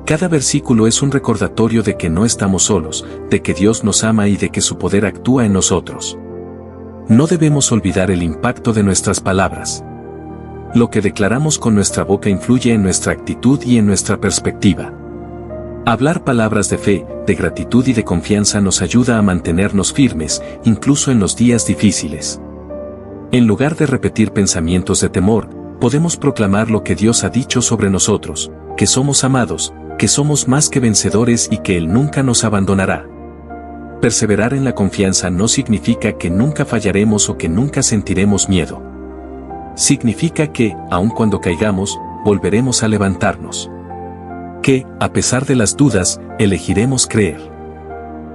Cada versículo es un recordatorio de que no estamos solos, de que Dios nos ama y de que su poder actúa en nosotros. No debemos olvidar el impacto de nuestras palabras. Lo que declaramos con nuestra boca influye en nuestra actitud y en nuestra perspectiva. Hablar palabras de fe, de gratitud y de confianza nos ayuda a mantenernos firmes, incluso en los días difíciles. En lugar de repetir pensamientos de temor, podemos proclamar lo que Dios ha dicho sobre nosotros, que somos amados, que somos más que vencedores y que Él nunca nos abandonará. Perseverar en la confianza no significa que nunca fallaremos o que nunca sentiremos miedo. Significa que, aun cuando caigamos, volveremos a levantarnos. Que, a pesar de las dudas, elegiremos creer.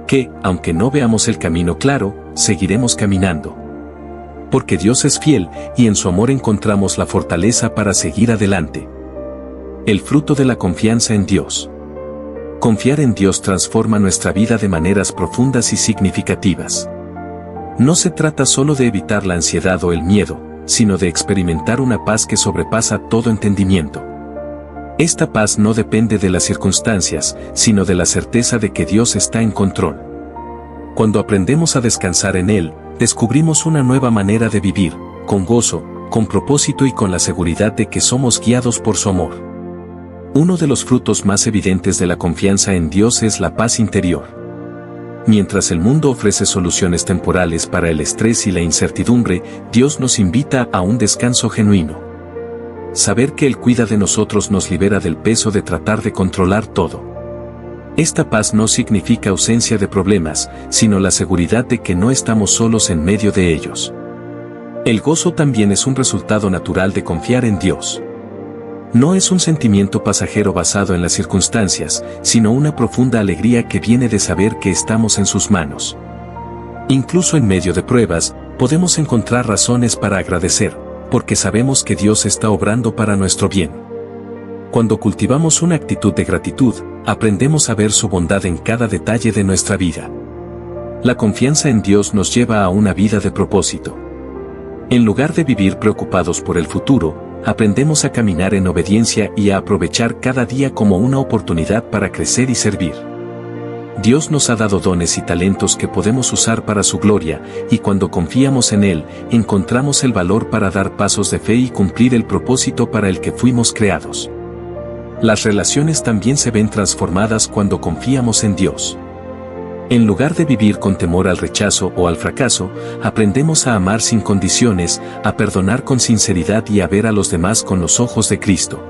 Que, aunque no veamos el camino claro, seguiremos caminando. Porque Dios es fiel, y en su amor encontramos la fortaleza para seguir adelante. El fruto de la confianza en Dios. Confiar en Dios transforma nuestra vida de maneras profundas y significativas. No se trata solo de evitar la ansiedad o el miedo, sino de experimentar una paz que sobrepasa todo entendimiento. Esta paz no depende de las circunstancias, sino de la certeza de que Dios está en control. Cuando aprendemos a descansar en Él, descubrimos una nueva manera de vivir, con gozo, con propósito y con la seguridad de que somos guiados por su amor. Uno de los frutos más evidentes de la confianza en Dios es la paz interior. Mientras el mundo ofrece soluciones temporales para el estrés y la incertidumbre, Dios nos invita a un descanso genuino. Saber que Él cuida de nosotros nos libera del peso de tratar de controlar todo. Esta paz no significa ausencia de problemas, sino la seguridad de que no estamos solos en medio de ellos. El gozo también es un resultado natural de confiar en Dios. No es un sentimiento pasajero basado en las circunstancias, sino una profunda alegría que viene de saber que estamos en sus manos. Incluso en medio de pruebas, podemos encontrar razones para agradecer, porque sabemos que Dios está obrando para nuestro bien. Cuando cultivamos una actitud de gratitud, aprendemos a ver su bondad en cada detalle de nuestra vida. La confianza en Dios nos lleva a una vida de propósito. En lugar de vivir preocupados por el futuro, aprendemos a caminar en obediencia y a aprovechar cada día como una oportunidad para crecer y servir. Dios nos ha dado dones y talentos que podemos usar para su gloria, y cuando confiamos en Él, encontramos el valor para dar pasos de fe y cumplir el propósito para el que fuimos creados. Las relaciones también se ven transformadas cuando confiamos en Dios. En lugar de vivir con temor al rechazo o al fracaso, aprendemos a amar sin condiciones, a perdonar con sinceridad y a ver a los demás con los ojos de Cristo.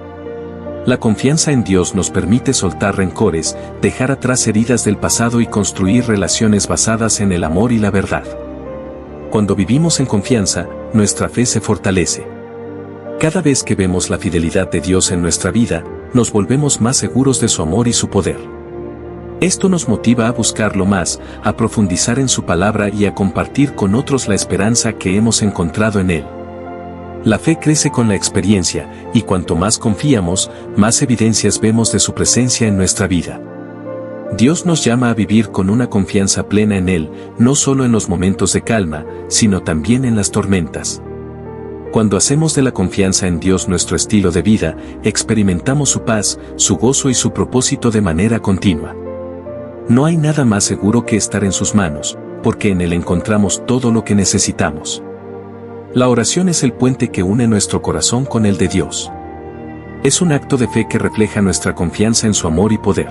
La confianza en Dios nos permite soltar rencores, dejar atrás heridas del pasado y construir relaciones basadas en el amor y la verdad. Cuando vivimos en confianza, nuestra fe se fortalece. Cada vez que vemos la fidelidad de Dios en nuestra vida, nos volvemos más seguros de su amor y su poder. Esto nos motiva a buscarlo más, a profundizar en su palabra y a compartir con otros la esperanza que hemos encontrado en Él. La fe crece con la experiencia, y cuanto más confiamos, más evidencias vemos de su presencia en nuestra vida. Dios nos llama a vivir con una confianza plena en Él, no solo en los momentos de calma, sino también en las tormentas. Cuando hacemos de la confianza en Dios nuestro estilo de vida, experimentamos su paz, su gozo y su propósito de manera continua. No hay nada más seguro que estar en sus manos, porque en Él encontramos todo lo que necesitamos. La oración es el puente que une nuestro corazón con el de Dios. Es un acto de fe que refleja nuestra confianza en su amor y poder.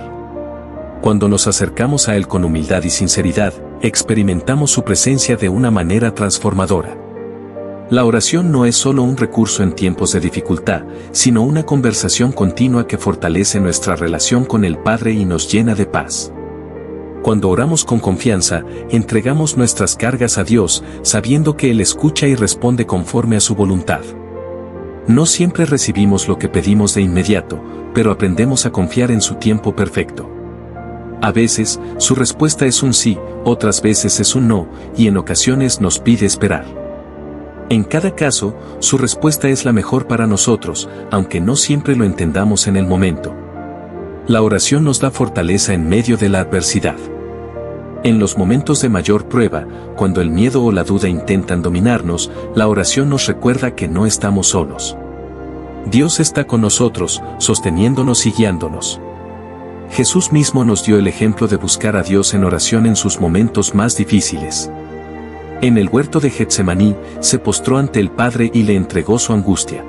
Cuando nos acercamos a Él con humildad y sinceridad, experimentamos su presencia de una manera transformadora. La oración no es solo un recurso en tiempos de dificultad, sino una conversación continua que fortalece nuestra relación con el Padre y nos llena de paz. Cuando oramos con confianza, entregamos nuestras cargas a Dios, sabiendo que Él escucha y responde conforme a su voluntad. No siempre recibimos lo que pedimos de inmediato, pero aprendemos a confiar en su tiempo perfecto. A veces, su respuesta es un sí, otras veces es un no, y en ocasiones nos pide esperar. En cada caso, su respuesta es la mejor para nosotros, aunque no siempre lo entendamos en el momento. La oración nos da fortaleza en medio de la adversidad. En los momentos de mayor prueba, cuando el miedo o la duda intentan dominarnos, la oración nos recuerda que no estamos solos. Dios está con nosotros, sosteniéndonos y guiándonos. Jesús mismo nos dio el ejemplo de buscar a Dios en oración en sus momentos más difíciles. En el huerto de Getsemaní, se postró ante el Padre y le entregó su angustia.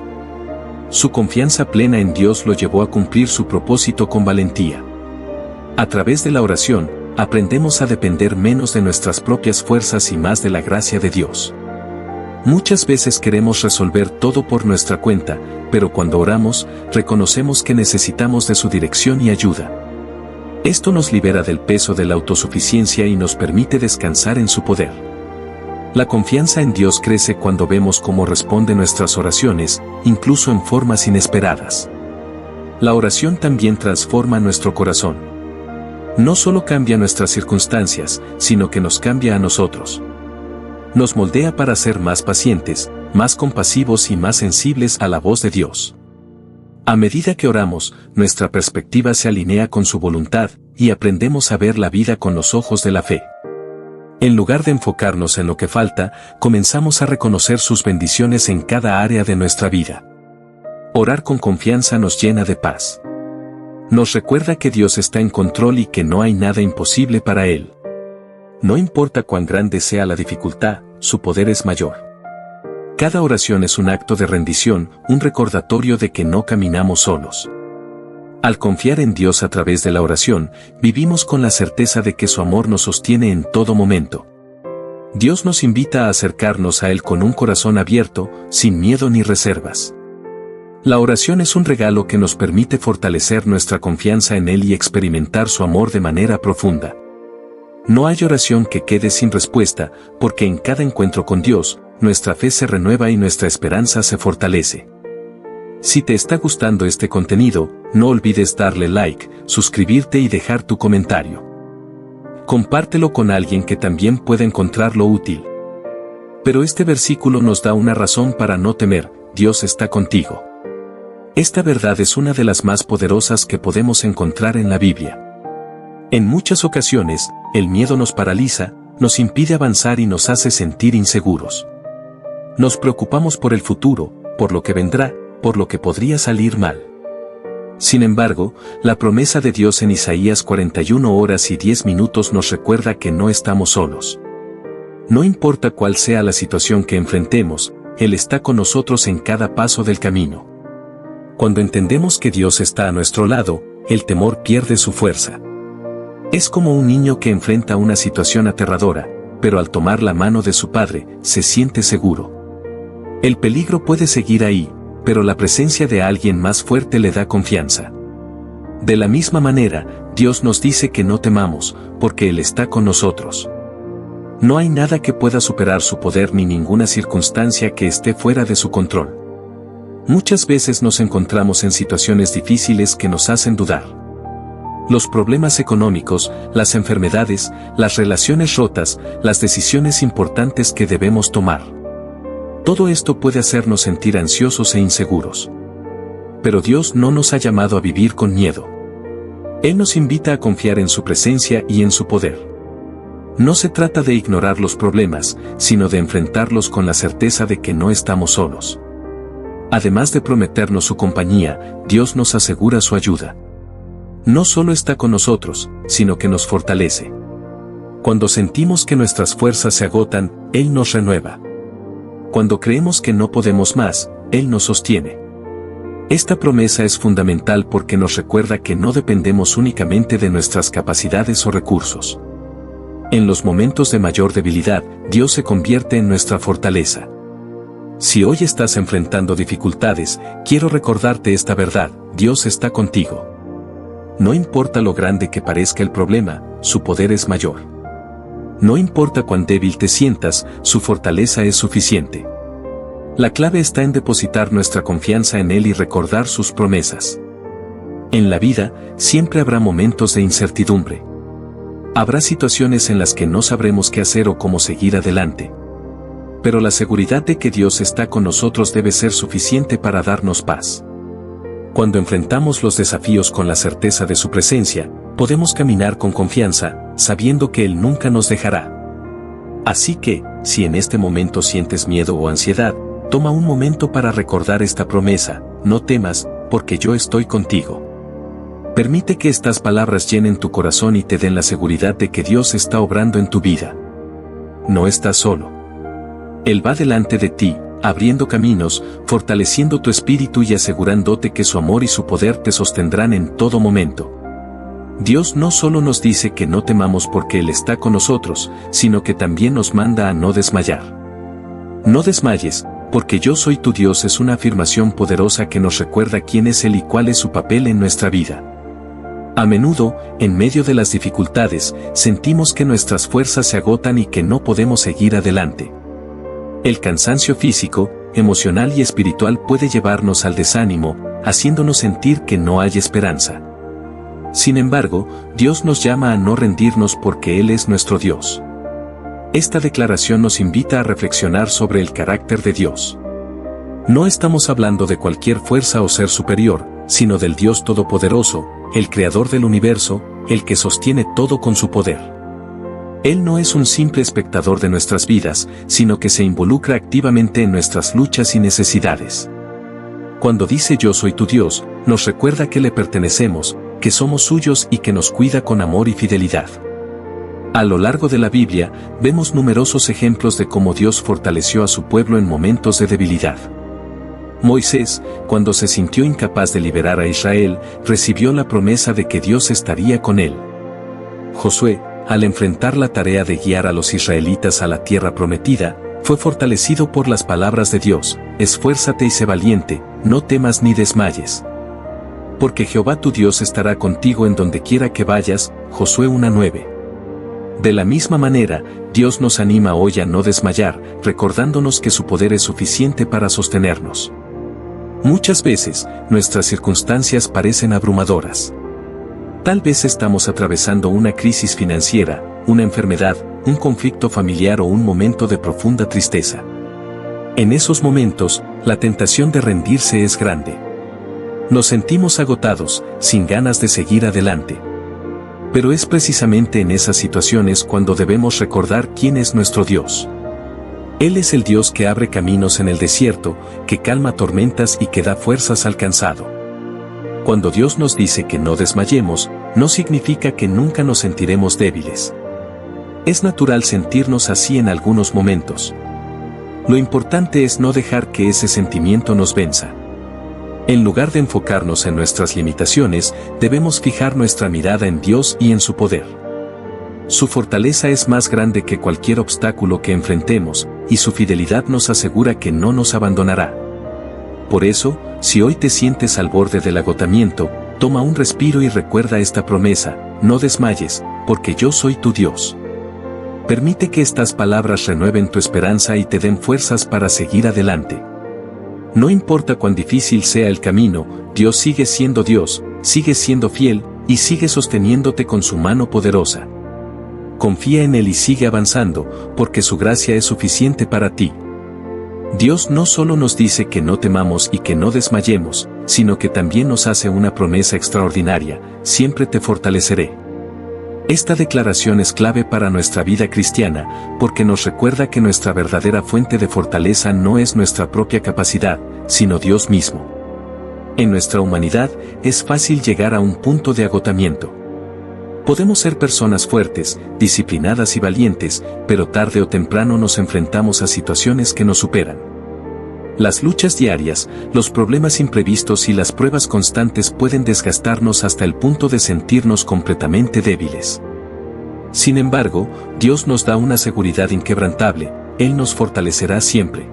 Su confianza plena en Dios lo llevó a cumplir su propósito con valentía. A través de la oración, aprendemos a depender menos de nuestras propias fuerzas y más de la gracia de Dios. Muchas veces queremos resolver todo por nuestra cuenta, pero cuando oramos, reconocemos que necesitamos de su dirección y ayuda. Esto nos libera del peso de la autosuficiencia y nos permite descansar en su poder. La confianza en Dios crece cuando vemos cómo responde nuestras oraciones, incluso en formas inesperadas. La oración también transforma nuestro corazón. No solo cambia nuestras circunstancias, sino que nos cambia a nosotros. Nos moldea para ser más pacientes, más compasivos y más sensibles a la voz de Dios. A medida que oramos, nuestra perspectiva se alinea con su voluntad, y aprendemos a ver la vida con los ojos de la fe. En lugar de enfocarnos en lo que falta, comenzamos a reconocer sus bendiciones en cada área de nuestra vida. Orar con confianza nos llena de paz. Nos recuerda que Dios está en control y que no hay nada imposible para Él. No importa cuán grande sea la dificultad, su poder es mayor. Cada oración es un acto de rendición, un recordatorio de que no caminamos solos. Al confiar en Dios a través de la oración, vivimos con la certeza de que su amor nos sostiene en todo momento. Dios nos invita a acercarnos a Él con un corazón abierto, sin miedo ni reservas. La oración es un regalo que nos permite fortalecer nuestra confianza en Él y experimentar su amor de manera profunda. No hay oración que quede sin respuesta, porque en cada encuentro con Dios, nuestra fe se renueva y nuestra esperanza se fortalece. Si te está gustando este contenido, no olvides darle like, suscribirte y dejar tu comentario. Compártelo con alguien que también pueda encontrarlo útil. Pero este versículo nos da una razón para no temer: Dios está contigo. Esta verdad es una de las más poderosas que podemos encontrar en la Biblia. En muchas ocasiones, el miedo nos paraliza, nos impide avanzar y nos hace sentir inseguros. Nos preocupamos por el futuro, por lo que vendrá, por lo que podría salir mal. Sin embargo, la promesa de Dios en Isaías 41 horas y 10 minutos nos recuerda que no estamos solos. No importa cuál sea la situación que enfrentemos, Él está con nosotros en cada paso del camino. Cuando entendemos que Dios está a nuestro lado, el temor pierde su fuerza. Es como un niño que enfrenta una situación aterradora, pero al tomar la mano de su padre, se siente seguro. El peligro puede seguir ahí, pero la presencia de alguien más fuerte le da confianza. De la misma manera, Dios nos dice que no temamos, porque Él está con nosotros. No hay nada que pueda superar su poder ni ninguna circunstancia que esté fuera de su control. Muchas veces nos encontramos en situaciones difíciles que nos hacen dudar. Los problemas económicos, las enfermedades, las relaciones rotas, las decisiones importantes que debemos tomar. Todo esto puede hacernos sentir ansiosos e inseguros. Pero Dios no nos ha llamado a vivir con miedo. Él nos invita a confiar en su presencia y en su poder. No se trata de ignorar los problemas, sino de enfrentarlos con la certeza de que no estamos solos. Además de prometernos su compañía, Dios nos asegura su ayuda. No solo está con nosotros, sino que nos fortalece. Cuando sentimos que nuestras fuerzas se agotan, Él nos renueva. Cuando creemos que no podemos más, Él nos sostiene. Esta promesa es fundamental porque nos recuerda que no dependemos únicamente de nuestras capacidades o recursos. En los momentos de mayor debilidad, Dios se convierte en nuestra fortaleza. Si hoy estás enfrentando dificultades, quiero recordarte esta verdad: Dios está contigo. No importa lo grande que parezca el problema, su poder es mayor. No importa cuán débil te sientas, su fortaleza es suficiente. La clave está en depositar nuestra confianza en Él y recordar sus promesas. En la vida, siempre habrá momentos de incertidumbre. Habrá situaciones en las que no sabremos qué hacer o cómo seguir adelante. Pero la seguridad de que Dios está con nosotros debe ser suficiente para darnos paz. Cuando enfrentamos los desafíos con la certeza de su presencia, podemos caminar con confianza, sabiendo que Él nunca nos dejará. Así que, si en este momento sientes miedo o ansiedad, toma un momento para recordar esta promesa: no temas, porque yo estoy contigo. Permite que estas palabras llenen tu corazón y te den la seguridad de que Dios está obrando en tu vida. No estás solo. Él va delante de ti, abriendo caminos, fortaleciendo tu espíritu y asegurándote que su amor y su poder te sostendrán en todo momento. Dios no solo nos dice que no temamos porque Él está con nosotros, sino que también nos manda a no desmayar. No desmayes, porque yo soy tu Dios es una afirmación poderosa que nos recuerda quién es Él y cuál es su papel en nuestra vida. A menudo, en medio de las dificultades, sentimos que nuestras fuerzas se agotan y que no podemos seguir adelante. El cansancio físico, emocional y espiritual puede llevarnos al desánimo, haciéndonos sentir que no hay esperanza. Sin embargo, Dios nos llama a no rendirnos porque Él es nuestro Dios. Esta declaración nos invita a reflexionar sobre el carácter de Dios. No estamos hablando de cualquier fuerza o ser superior, sino del Dios Todopoderoso, el Creador del universo, el que sostiene todo con su poder. Él no es un simple espectador de nuestras vidas, sino que se involucra activamente en nuestras luchas y necesidades. Cuando dice yo soy tu Dios, nos recuerda que le pertenecemos, que somos suyos y que nos cuida con amor y fidelidad. A lo largo de la Biblia, vemos numerosos ejemplos de cómo Dios fortaleció a su pueblo en momentos de debilidad. Moisés, cuando se sintió incapaz de liberar a Israel, recibió la promesa de que Dios estaría con él. Josué, al enfrentar la tarea de guiar a los israelitas a la tierra prometida, fue fortalecido por las palabras de Dios: esfuérzate y sé valiente, no temas ni desmayes. Porque Jehová tu Dios estará contigo en donde quiera que vayas. Josué 1:9. De la misma manera, Dios nos anima hoy a no desmayar, recordándonos que su poder es suficiente para sostenernos. Muchas veces, nuestras circunstancias parecen abrumadoras. Tal vez estamos atravesando una crisis financiera, una enfermedad, un conflicto familiar o un momento de profunda tristeza. En esos momentos, la tentación de rendirse es grande. Nos sentimos agotados, sin ganas de seguir adelante. Pero es precisamente en esas situaciones cuando debemos recordar quién es nuestro Dios. Él es el Dios que abre caminos en el desierto, que calma tormentas y que da fuerzas al cansado. Cuando Dios nos dice que no desmayemos, no significa que nunca nos sentiremos débiles. Es natural sentirnos así en algunos momentos. Lo importante es no dejar que ese sentimiento nos venza. En lugar de enfocarnos en nuestras limitaciones, debemos fijar nuestra mirada en Dios y en su poder. Su fortaleza es más grande que cualquier obstáculo que enfrentemos, y su fidelidad nos asegura que no nos abandonará. Por eso, si hoy te sientes al borde del agotamiento, toma un respiro y recuerda esta promesa: no desmayes, porque yo soy tu Dios. Permite que estas palabras renueven tu esperanza y te den fuerzas para seguir adelante. No importa cuán difícil sea el camino, Dios sigue siendo Dios, sigue siendo fiel, y sigue sosteniéndote con su mano poderosa. Confía en Él y sigue avanzando, porque su gracia es suficiente para ti. Dios no solo nos dice que no temamos y que no desmayemos, sino que también nos hace una promesa extraordinaria: siempre te fortaleceré. Esta declaración es clave para nuestra vida cristiana, porque nos recuerda que nuestra verdadera fuente de fortaleza no es nuestra propia capacidad, sino Dios mismo. En nuestra humanidad, es fácil llegar a un punto de agotamiento. Podemos ser personas fuertes, disciplinadas y valientes, pero tarde o temprano nos enfrentamos a situaciones que nos superan. Las luchas diarias, los problemas imprevistos y las pruebas constantes pueden desgastarnos hasta el punto de sentirnos completamente débiles. Sin embargo, Dios nos da una seguridad inquebrantable: Él nos fortalecerá siempre.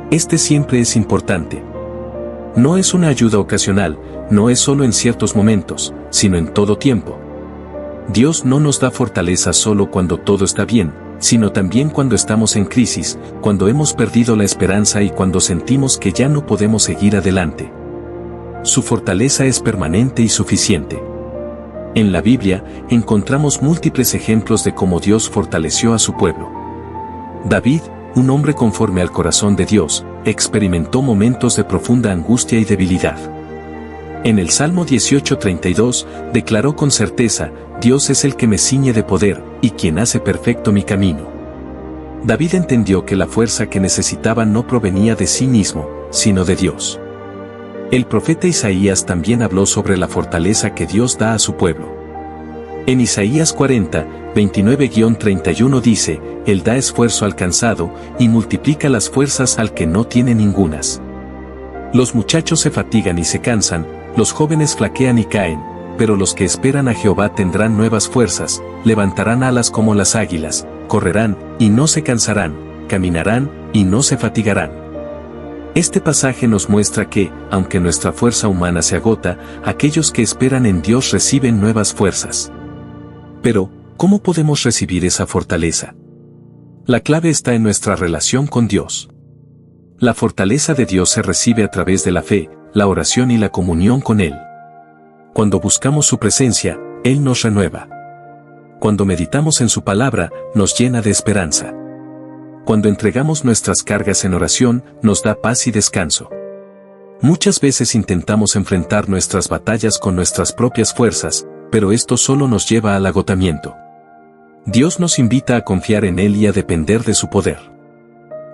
Este siempre es importante. No es una ayuda ocasional, no es solo en ciertos momentos, sino en todo tiempo. Dios no nos da fortaleza solo cuando todo está bien, sino también cuando estamos en crisis, cuando hemos perdido la esperanza y cuando sentimos que ya no podemos seguir adelante. Su fortaleza es permanente y suficiente. En la Biblia, encontramos múltiples ejemplos de cómo Dios fortaleció a su pueblo. David, un hombre conforme al corazón de Dios, experimentó momentos de profunda angustia y debilidad. En el Salmo 18:32, declaró con certeza: Dios es el que me ciñe de poder, y quien hace perfecto mi camino. David entendió que la fuerza que necesitaba no provenía de sí mismo, sino de Dios. El profeta Isaías también habló sobre la fortaleza que Dios da a su pueblo. En Isaías 40, 29-31 dice: Él da esfuerzo al cansado, y multiplica las fuerzas al que no tiene ningunas. Los muchachos se fatigan y se cansan, los jóvenes flaquean y caen, pero los que esperan a Jehová tendrán nuevas fuerzas, levantarán alas como las águilas, correrán, y no se cansarán, caminarán, y no se fatigarán. Este pasaje nos muestra que, aunque nuestra fuerza humana se agota, aquellos que esperan en Dios reciben nuevas fuerzas. Pero, ¿cómo podemos recibir esa fortaleza? La clave está en nuestra relación con Dios. La fortaleza de Dios se recibe a través de la fe, la oración y la comunión con Él. Cuando buscamos su presencia, Él nos renueva. Cuando meditamos en su palabra, nos llena de esperanza. Cuando entregamos nuestras cargas en oración, nos da paz y descanso. Muchas veces intentamos enfrentar nuestras batallas con nuestras propias fuerzas, pero esto solo nos lleva al agotamiento. Dios nos invita a confiar en Él y a depender de su poder.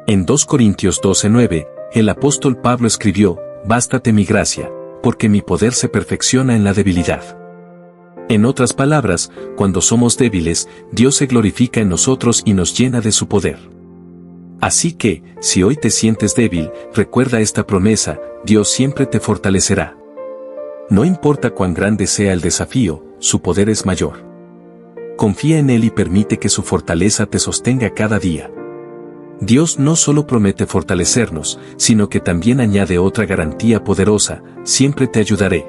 En 2 Corintios 12:9, el apóstol Pablo escribió: Bástate mi gracia, porque mi poder se perfecciona en la debilidad. En otras palabras, cuando somos débiles, Dios se glorifica en nosotros y nos llena de su poder. Así que, si hoy te sientes débil, recuerda esta promesa: Dios siempre te fortalecerá. No importa cuán grande sea el desafío, su poder es mayor. Confía en Él y permite que su fortaleza te sostenga cada día. Dios no solo promete fortalecernos, sino que también añade otra garantía poderosa: siempre te ayudaré.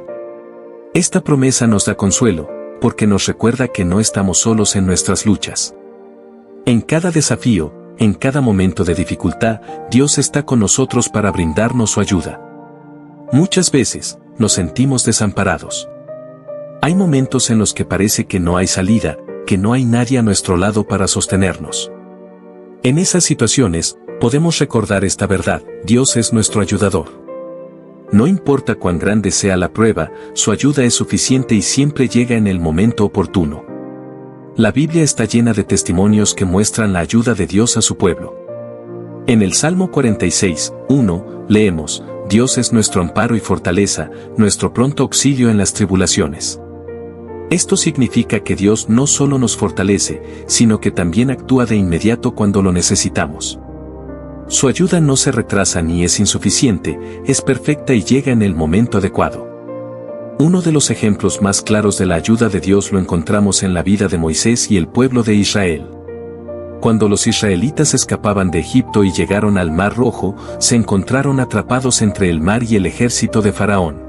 Esta promesa nos da consuelo, porque nos recuerda que no estamos solos en nuestras luchas. En cada desafío, en cada momento de dificultad, Dios está con nosotros para brindarnos su ayuda. Muchas veces, nos sentimos desamparados. Hay momentos en los que parece que no hay salida, que no hay nadie a nuestro lado para sostenernos. En esas situaciones, podemos recordar esta verdad: Dios es nuestro ayudador. No importa cuán grande sea la prueba, su ayuda es suficiente y siempre llega en el momento oportuno. La Biblia está llena de testimonios que muestran la ayuda de Dios a su pueblo. En el Salmo 46:1, leemos: Dios es nuestro amparo y fortaleza, nuestro pronto auxilio en las tribulaciones. Esto significa que Dios no solo nos fortalece, sino que también actúa de inmediato cuando lo necesitamos. Su ayuda no se retrasa ni es insuficiente, es perfecta y llega en el momento adecuado. Uno de los ejemplos más claros de la ayuda de Dios lo encontramos en la vida de Moisés y el pueblo de Israel. Cuando los israelitas escapaban de Egipto y llegaron al Mar Rojo, se encontraron atrapados entre el mar y el ejército de Faraón.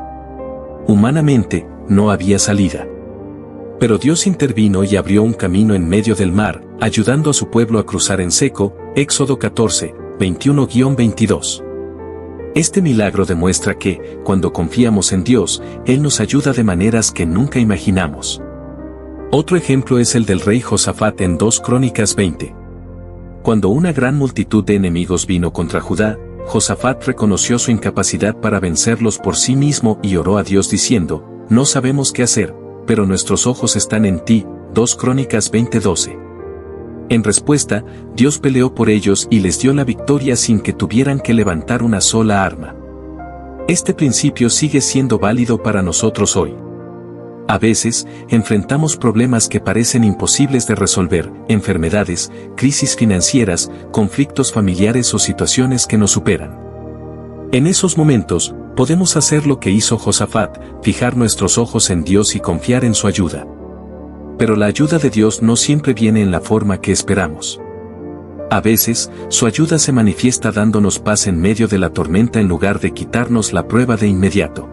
Humanamente, no había salida. Pero Dios intervino y abrió un camino en medio del mar, ayudando a su pueblo a cruzar en seco. Éxodo 14, 21-22. Este milagro demuestra que, cuando confiamos en Dios, Él nos ayuda de maneras que nunca imaginamos. Otro ejemplo es el del rey Josafat en 2 Crónicas 20. Cuando una gran multitud de enemigos vino contra Judá, Josafat reconoció su incapacidad para vencerlos por sí mismo y oró a Dios diciendo: «No sabemos qué hacer, pero nuestros ojos están en ti». 2 Crónicas 20:12. En respuesta, Dios peleó por ellos y les dio la victoria sin que tuvieran que levantar una sola arma. Este principio sigue siendo válido para nosotros hoy. A veces, enfrentamos problemas que parecen imposibles de resolver, enfermedades, crisis financieras, conflictos familiares o situaciones que nos superan. En esos momentos, podemos hacer lo que hizo Josafat, fijar nuestros ojos en Dios y confiar en su ayuda. Pero la ayuda de Dios no siempre viene en la forma que esperamos. A veces, su ayuda se manifiesta dándonos paz en medio de la tormenta en lugar de quitarnos la prueba de inmediato.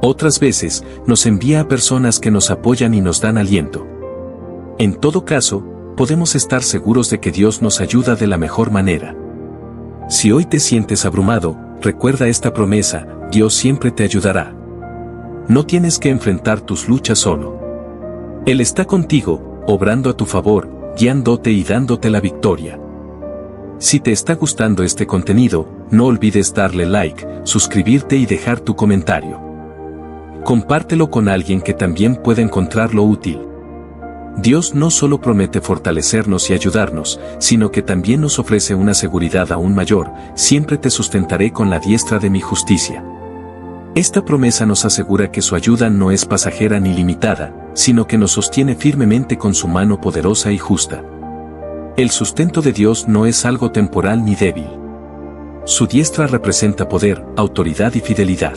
Otras veces, nos envía a personas que nos apoyan y nos dan aliento. En todo caso, podemos estar seguros de que Dios nos ayuda de la mejor manera. Si hoy te sientes abrumado, recuerda esta promesa: Dios siempre te ayudará. No tienes que enfrentar tus luchas solo. Él está contigo, obrando a tu favor, guiándote y dándote la victoria. Si te está gustando este contenido, no olvides darle like, suscribirte y dejar tu comentario. Compártelo con alguien que también pueda encontrarlo útil. Dios no solo promete fortalecernos y ayudarnos, sino que también nos ofrece una seguridad aún mayor: siempre te sustentaré con la diestra de mi justicia. Esta promesa nos asegura que su ayuda no es pasajera ni limitada, sino que nos sostiene firmemente con su mano poderosa y justa. El sustento de Dios no es algo temporal ni débil. Su diestra representa poder, autoridad y fidelidad.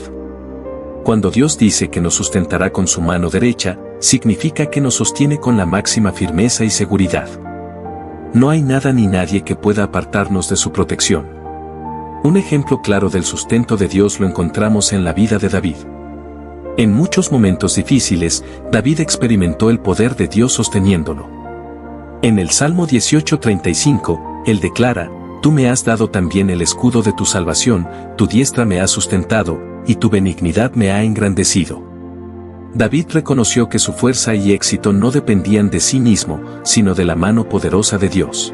Cuando Dios dice que nos sustentará con su mano derecha, significa que nos sostiene con la máxima firmeza y seguridad. No hay nada ni nadie que pueda apartarnos de su protección. Un ejemplo claro del sustento de Dios lo encontramos en la vida de David. En muchos momentos difíciles, David experimentó el poder de Dios sosteniéndolo. En el Salmo 18:35, él declara: «Tú me has dado también el escudo de tu salvación, tu diestra me ha sustentado, y tu benignidad me ha engrandecido». David reconoció que su fuerza y éxito no dependían de sí mismo, sino de la mano poderosa de Dios.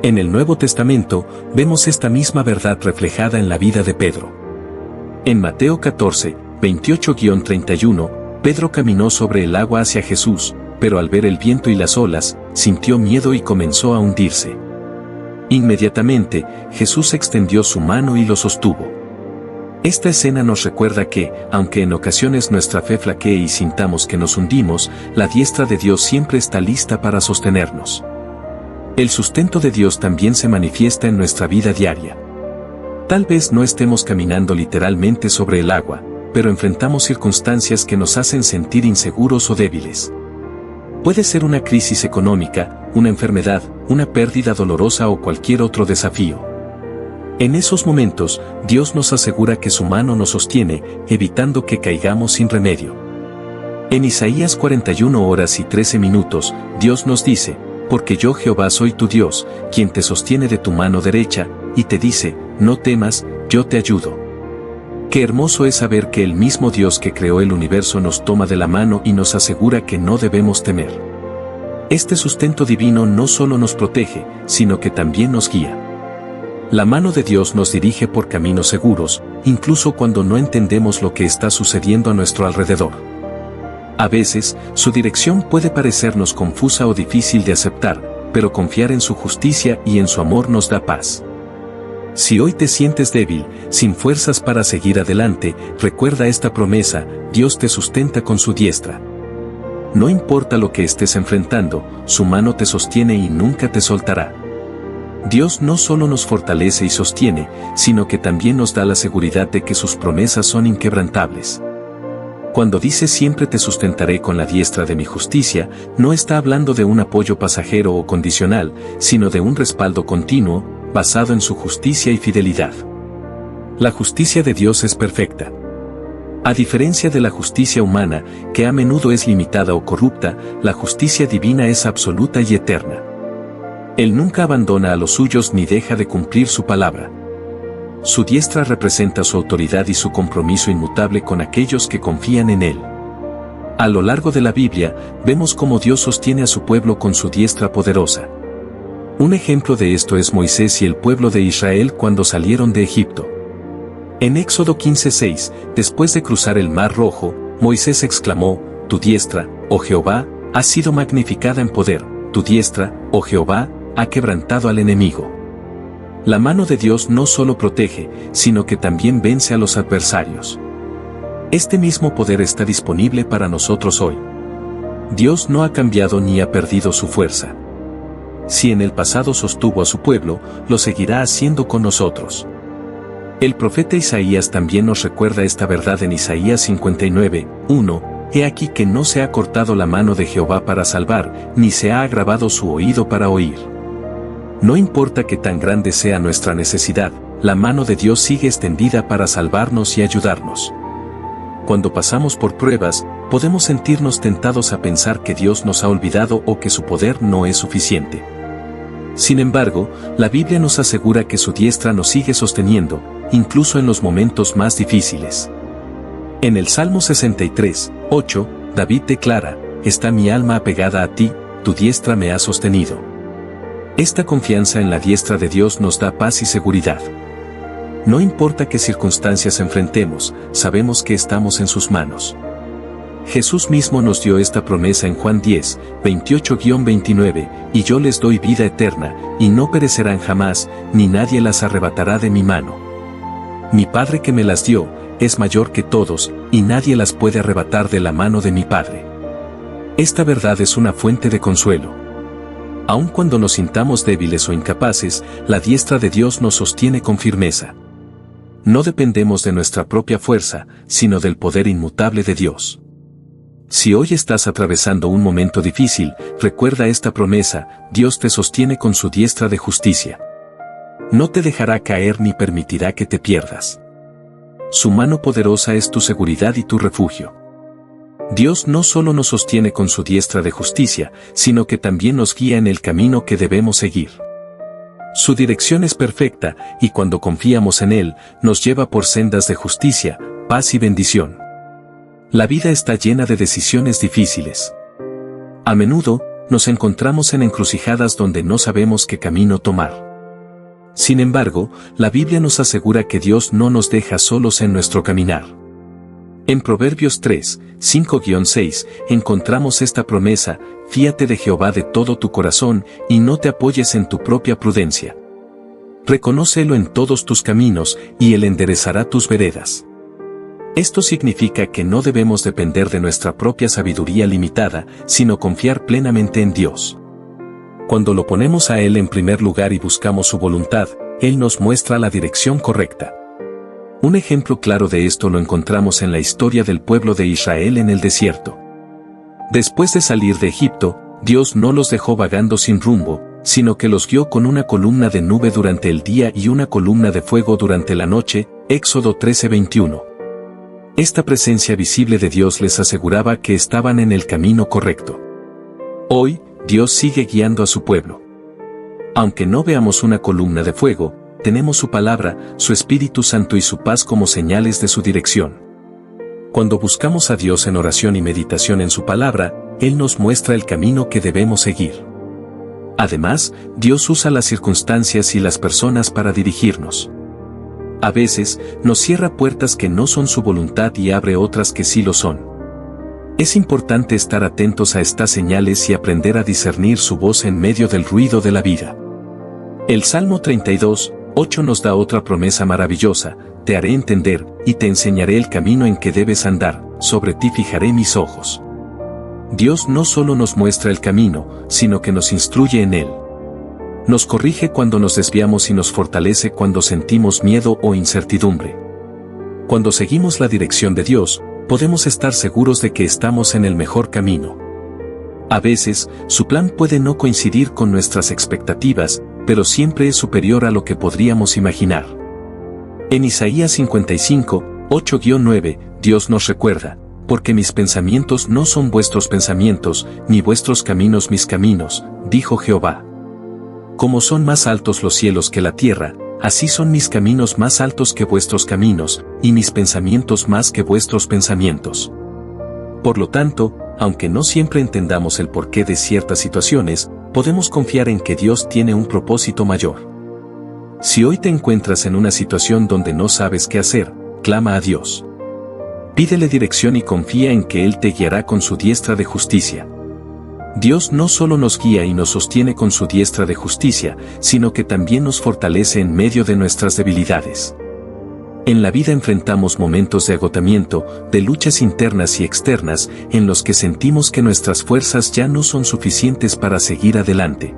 En el Nuevo Testamento, vemos esta misma verdad reflejada en la vida de Pedro. En Mateo 14, 28-31, Pedro caminó sobre el agua hacia Jesús, pero al ver el viento y las olas, sintió miedo y comenzó a hundirse. Inmediatamente, Jesús extendió su mano y lo sostuvo. Esta escena nos recuerda que, aunque en ocasiones nuestra fe flaquee y sintamos que nos hundimos, la diestra de Dios siempre está lista para sostenernos. El sustento de Dios también se manifiesta en nuestra vida diaria. Tal vez no estemos caminando literalmente sobre el agua, pero enfrentamos circunstancias que nos hacen sentir inseguros o débiles. Puede ser una crisis económica, una enfermedad, una pérdida dolorosa o cualquier otro desafío. En esos momentos, Dios nos asegura que su mano nos sostiene, evitando que caigamos sin remedio. En Isaías 41 horas y 13 minutos, Dios nos dice: «Porque yo Jehová soy tu Dios, quien te sostiene de tu mano derecha, y te dice: no temas, yo te ayudo». Qué hermoso es saber que el mismo Dios que creó el universo nos toma de la mano y nos asegura que no debemos temer. Este sustento divino no solo nos protege, sino que también nos guía. La mano de Dios nos dirige por caminos seguros, incluso cuando no entendemos lo que está sucediendo a nuestro alrededor. A veces, su dirección puede parecernos confusa o difícil de aceptar, pero confiar en su justicia y en su amor nos da paz. Si hoy te sientes débil, sin fuerzas para seguir adelante, recuerda esta promesa: Dios te sustenta con su diestra. No importa lo que estés enfrentando, su mano te sostiene y nunca te soltará. Dios no solo nos fortalece y sostiene, sino que también nos da la seguridad de que sus promesas son inquebrantables. Cuando dice siempre te sustentaré con la diestra de mi justicia, no está hablando de un apoyo pasajero o condicional, sino de un respaldo continuo, basado en su justicia y fidelidad. La justicia de Dios es perfecta. A diferencia de la justicia humana, que a menudo es limitada o corrupta, la justicia divina es absoluta y eterna. Él nunca abandona a los suyos ni deja de cumplir su palabra. Su diestra representa su autoridad y su compromiso inmutable con aquellos que confían en Él. A lo largo de la Biblia, vemos cómo Dios sostiene a su pueblo con su diestra poderosa. Un ejemplo de esto es Moisés y el pueblo de Israel cuando salieron de Egipto. En Éxodo 15:6, después de cruzar el Mar Rojo, Moisés exclamó: Tu diestra, oh Jehová, ha sido magnificada en poder, tu diestra, oh Jehová, ha quebrantado al enemigo. La mano de Dios no solo protege, sino que también vence a los adversarios. Este mismo poder está disponible para nosotros hoy. Dios no ha cambiado ni ha perdido su fuerza. Si en el pasado sostuvo a su pueblo, lo seguirá haciendo con nosotros. El profeta Isaías también nos recuerda esta verdad en Isaías 59:1, He aquí que no se ha cortado la mano de Jehová para salvar, ni se ha agravado su oído para oír. No importa que tan grande sea nuestra necesidad, la mano de Dios sigue extendida para salvarnos y ayudarnos. Cuando pasamos por pruebas, podemos sentirnos tentados a pensar que Dios nos ha olvidado o que su poder no es suficiente. Sin embargo, la Biblia nos asegura que su diestra nos sigue sosteniendo, incluso en los momentos más difíciles. En el Salmo 63:8, David declara: Está mi alma apegada a ti, tu diestra me ha sostenido. Esta confianza en la diestra de Dios nos da paz y seguridad. No importa qué circunstancias enfrentemos, sabemos que estamos en sus manos. Jesús mismo nos dio esta promesa en Juan 10:28-29, y yo les doy vida eterna, y no perecerán jamás, ni nadie las arrebatará de mi mano. Mi Padre que me las dio, es mayor que todos, y nadie las puede arrebatar de la mano de mi Padre. Esta verdad es una fuente de consuelo. Aun cuando nos sintamos débiles o incapaces, la diestra de Dios nos sostiene con firmeza. No dependemos de nuestra propia fuerza, sino del poder inmutable de Dios. Si hoy estás atravesando un momento difícil, recuerda esta promesa: Dios te sostiene con su diestra de justicia. No te dejará caer ni permitirá que te pierdas. Su mano poderosa es tu seguridad y tu refugio. Dios no solo nos sostiene con su diestra de justicia, sino que también nos guía en el camino que debemos seguir. Su dirección es perfecta, y cuando confiamos en Él, nos lleva por sendas de justicia, paz y bendición. La vida está llena de decisiones difíciles. A menudo, nos encontramos en encrucijadas donde no sabemos qué camino tomar. Sin embargo, la Biblia nos asegura que Dios no nos deja solos en nuestro caminar. En Proverbios 3:5-6 encontramos esta promesa: Fíate de Jehová de todo tu corazón, y no te apoyes en tu propia prudencia. Reconócelo en todos tus caminos, y Él enderezará tus veredas. Esto significa que no debemos depender de nuestra propia sabiduría limitada, sino confiar plenamente en Dios. Cuando lo ponemos a Él en primer lugar y buscamos su voluntad, Él nos muestra la dirección correcta. Un ejemplo claro de esto lo encontramos en la historia del pueblo de Israel en el desierto. Después de salir de Egipto, Dios no los dejó vagando sin rumbo, sino que los guió con una columna de nube durante el día y una columna de fuego durante la noche, Éxodo 13:21. Esta presencia visible de Dios les aseguraba que estaban en el camino correcto. Hoy, Dios sigue guiando a su pueblo. Aunque no veamos una columna de fuego, tenemos su palabra, su Espíritu Santo y su paz como señales de su dirección. Cuando buscamos a Dios en oración y meditación en su palabra, Él nos muestra el camino que debemos seguir. Además, Dios usa las circunstancias y las personas para dirigirnos. A veces, nos cierra puertas que no son su voluntad y abre otras que sí lo son. Es importante estar atentos a estas señales y aprender a discernir su voz en medio del ruido de la vida. El Salmo 32:8 nos da otra promesa maravillosa: Te haré entender, y te enseñaré el camino en que debes andar, sobre ti fijaré mis ojos. Dios no solo nos muestra el camino, sino que nos instruye en él. Nos corrige cuando nos desviamos y nos fortalece cuando sentimos miedo o incertidumbre. Cuando seguimos la dirección de Dios, podemos estar seguros de que estamos en el mejor camino. A veces, su plan puede no coincidir con nuestras expectativas, pero siempre es superior a lo que podríamos imaginar. En Isaías 55, 8-9, Dios nos recuerda: porque mis pensamientos no son vuestros pensamientos, ni vuestros caminos mis caminos, dijo Jehová. Como son más altos los cielos que la tierra, así son mis caminos más altos que vuestros caminos, y mis pensamientos más que vuestros pensamientos. Por lo tanto, aunque no siempre entendamos el porqué de ciertas situaciones, podemos confiar en que Dios tiene un propósito mayor. Si hoy te encuentras en una situación donde no sabes qué hacer, clama a Dios. Pídele dirección y confía en que Él te guiará con su diestra de justicia. Dios no solo nos guía y nos sostiene con su diestra de justicia, sino que también nos fortalece en medio de nuestras debilidades. En la vida enfrentamos momentos de agotamiento, de luchas internas y externas, en los que sentimos que nuestras fuerzas ya no son suficientes para seguir adelante.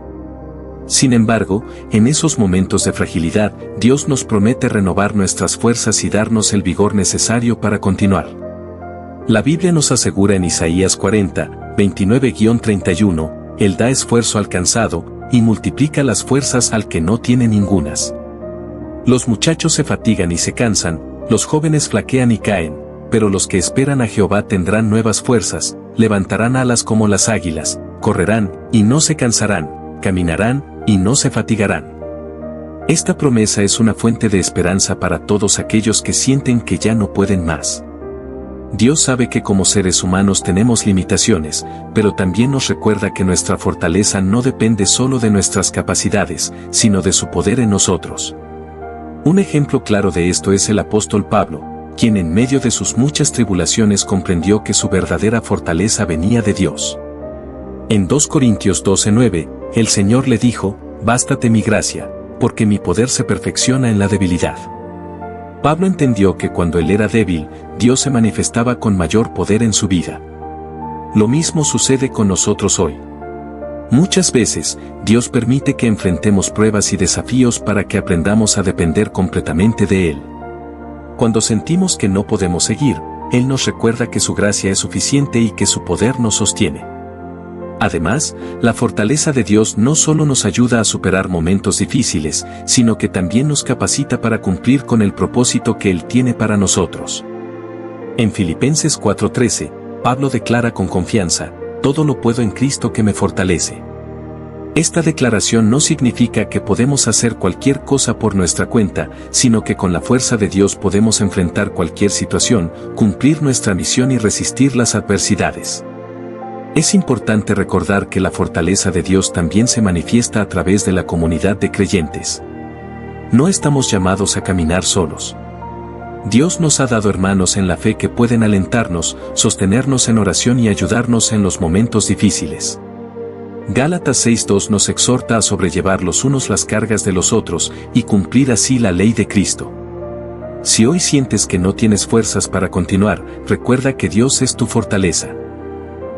Sin embargo, en esos momentos de fragilidad, Dios nos promete renovar nuestras fuerzas y darnos el vigor necesario para continuar. La Biblia nos asegura en Isaías 40, 29-31, Él da esfuerzo al cansado, y multiplica las fuerzas al que no tiene ningunas. Los muchachos se fatigan y se cansan, los jóvenes flaquean y caen, pero los que esperan a Jehová tendrán nuevas fuerzas, levantarán alas como las águilas, correrán, y no se cansarán, caminarán, y no se fatigarán. Esta promesa es una fuente de esperanza para todos aquellos que sienten que ya no pueden más. Dios sabe que como seres humanos tenemos limitaciones, pero también nos recuerda que nuestra fortaleza no depende solo de nuestras capacidades, sino de su poder en nosotros. Un ejemplo claro de esto es el apóstol Pablo, quien en medio de sus muchas tribulaciones comprendió que su verdadera fortaleza venía de Dios. En 2 Corintios 12:9, el Señor le dijo: «Bástate mi gracia, porque mi poder se perfecciona en la debilidad». Pablo entendió que cuando él era débil, Dios se manifestaba con mayor poder en su vida. Lo mismo sucede con nosotros hoy. Muchas veces, Dios permite que enfrentemos pruebas y desafíos para que aprendamos a depender completamente de Él. Cuando sentimos que no podemos seguir, Él nos recuerda que su gracia es suficiente y que su poder nos sostiene. Además, la fortaleza de Dios no solo nos ayuda a superar momentos difíciles, sino que también nos capacita para cumplir con el propósito que Él tiene para nosotros. En Filipenses 4:13, Pablo declara con confianza: «Todo lo puedo en Cristo que me fortalece». Esta declaración no significa que podemos hacer cualquier cosa por nuestra cuenta, sino que con la fuerza de Dios podemos enfrentar cualquier situación, cumplir nuestra misión y resistir las adversidades. Es importante recordar que la fortaleza de Dios también se manifiesta a través de la comunidad de creyentes. No estamos llamados a caminar solos. Dios nos ha dado hermanos en la fe que pueden alentarnos, sostenernos en oración y ayudarnos en los momentos difíciles. Gálatas 6:2 nos exhorta a sobrellevar los unos las cargas de los otros y cumplir así la ley de Cristo. Si hoy sientes que no tienes fuerzas para continuar, recuerda que Dios es tu fortaleza.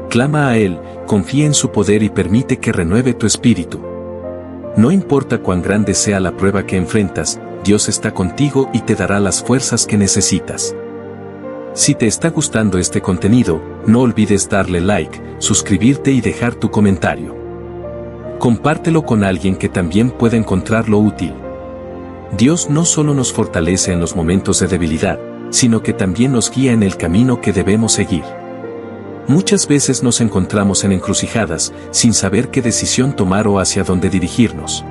Clama a Él, confía en su poder y permite que renueve tu espíritu. No importa cuán grande sea la prueba que enfrentas, Dios está contigo y te dará las fuerzas que necesitas. Si te está gustando este contenido, no olvides darle like, suscribirte y dejar tu comentario. Compártelo con alguien que también pueda encontrarlo útil. Dios no solo nos fortalece en los momentos de debilidad, sino que también nos guía en el camino que debemos seguir. Muchas veces nos encontramos en encrucijadas, sin saber qué decisión tomar o hacia dónde dirigirnos.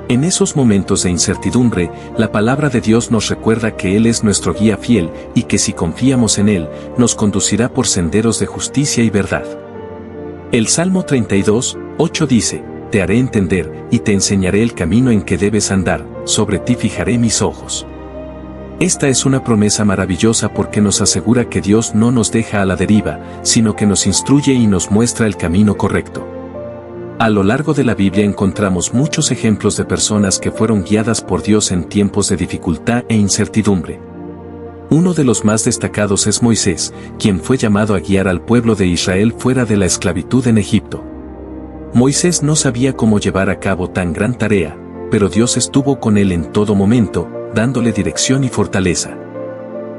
En esos momentos de incertidumbre, la palabra de Dios nos recuerda que Él es nuestro guía fiel y que si confiamos en Él, nos conducirá por senderos de justicia y verdad. El Salmo 32:8 dice: «Te haré entender, y te enseñaré el camino en que debes andar, sobre ti fijaré mis ojos». Esta es una promesa maravillosa porque nos asegura que Dios no nos deja a la deriva, sino que nos instruye y nos muestra el camino correcto. A lo largo de la Biblia encontramos muchos ejemplos de personas que fueron guiadas por Dios en tiempos de dificultad e incertidumbre. Uno de los más destacados es Moisés, quien fue llamado a guiar al pueblo de Israel fuera de la esclavitud en Egipto. Moisés no sabía cómo llevar a cabo tan gran tarea, pero Dios estuvo con él en todo momento, dándole dirección y fortaleza.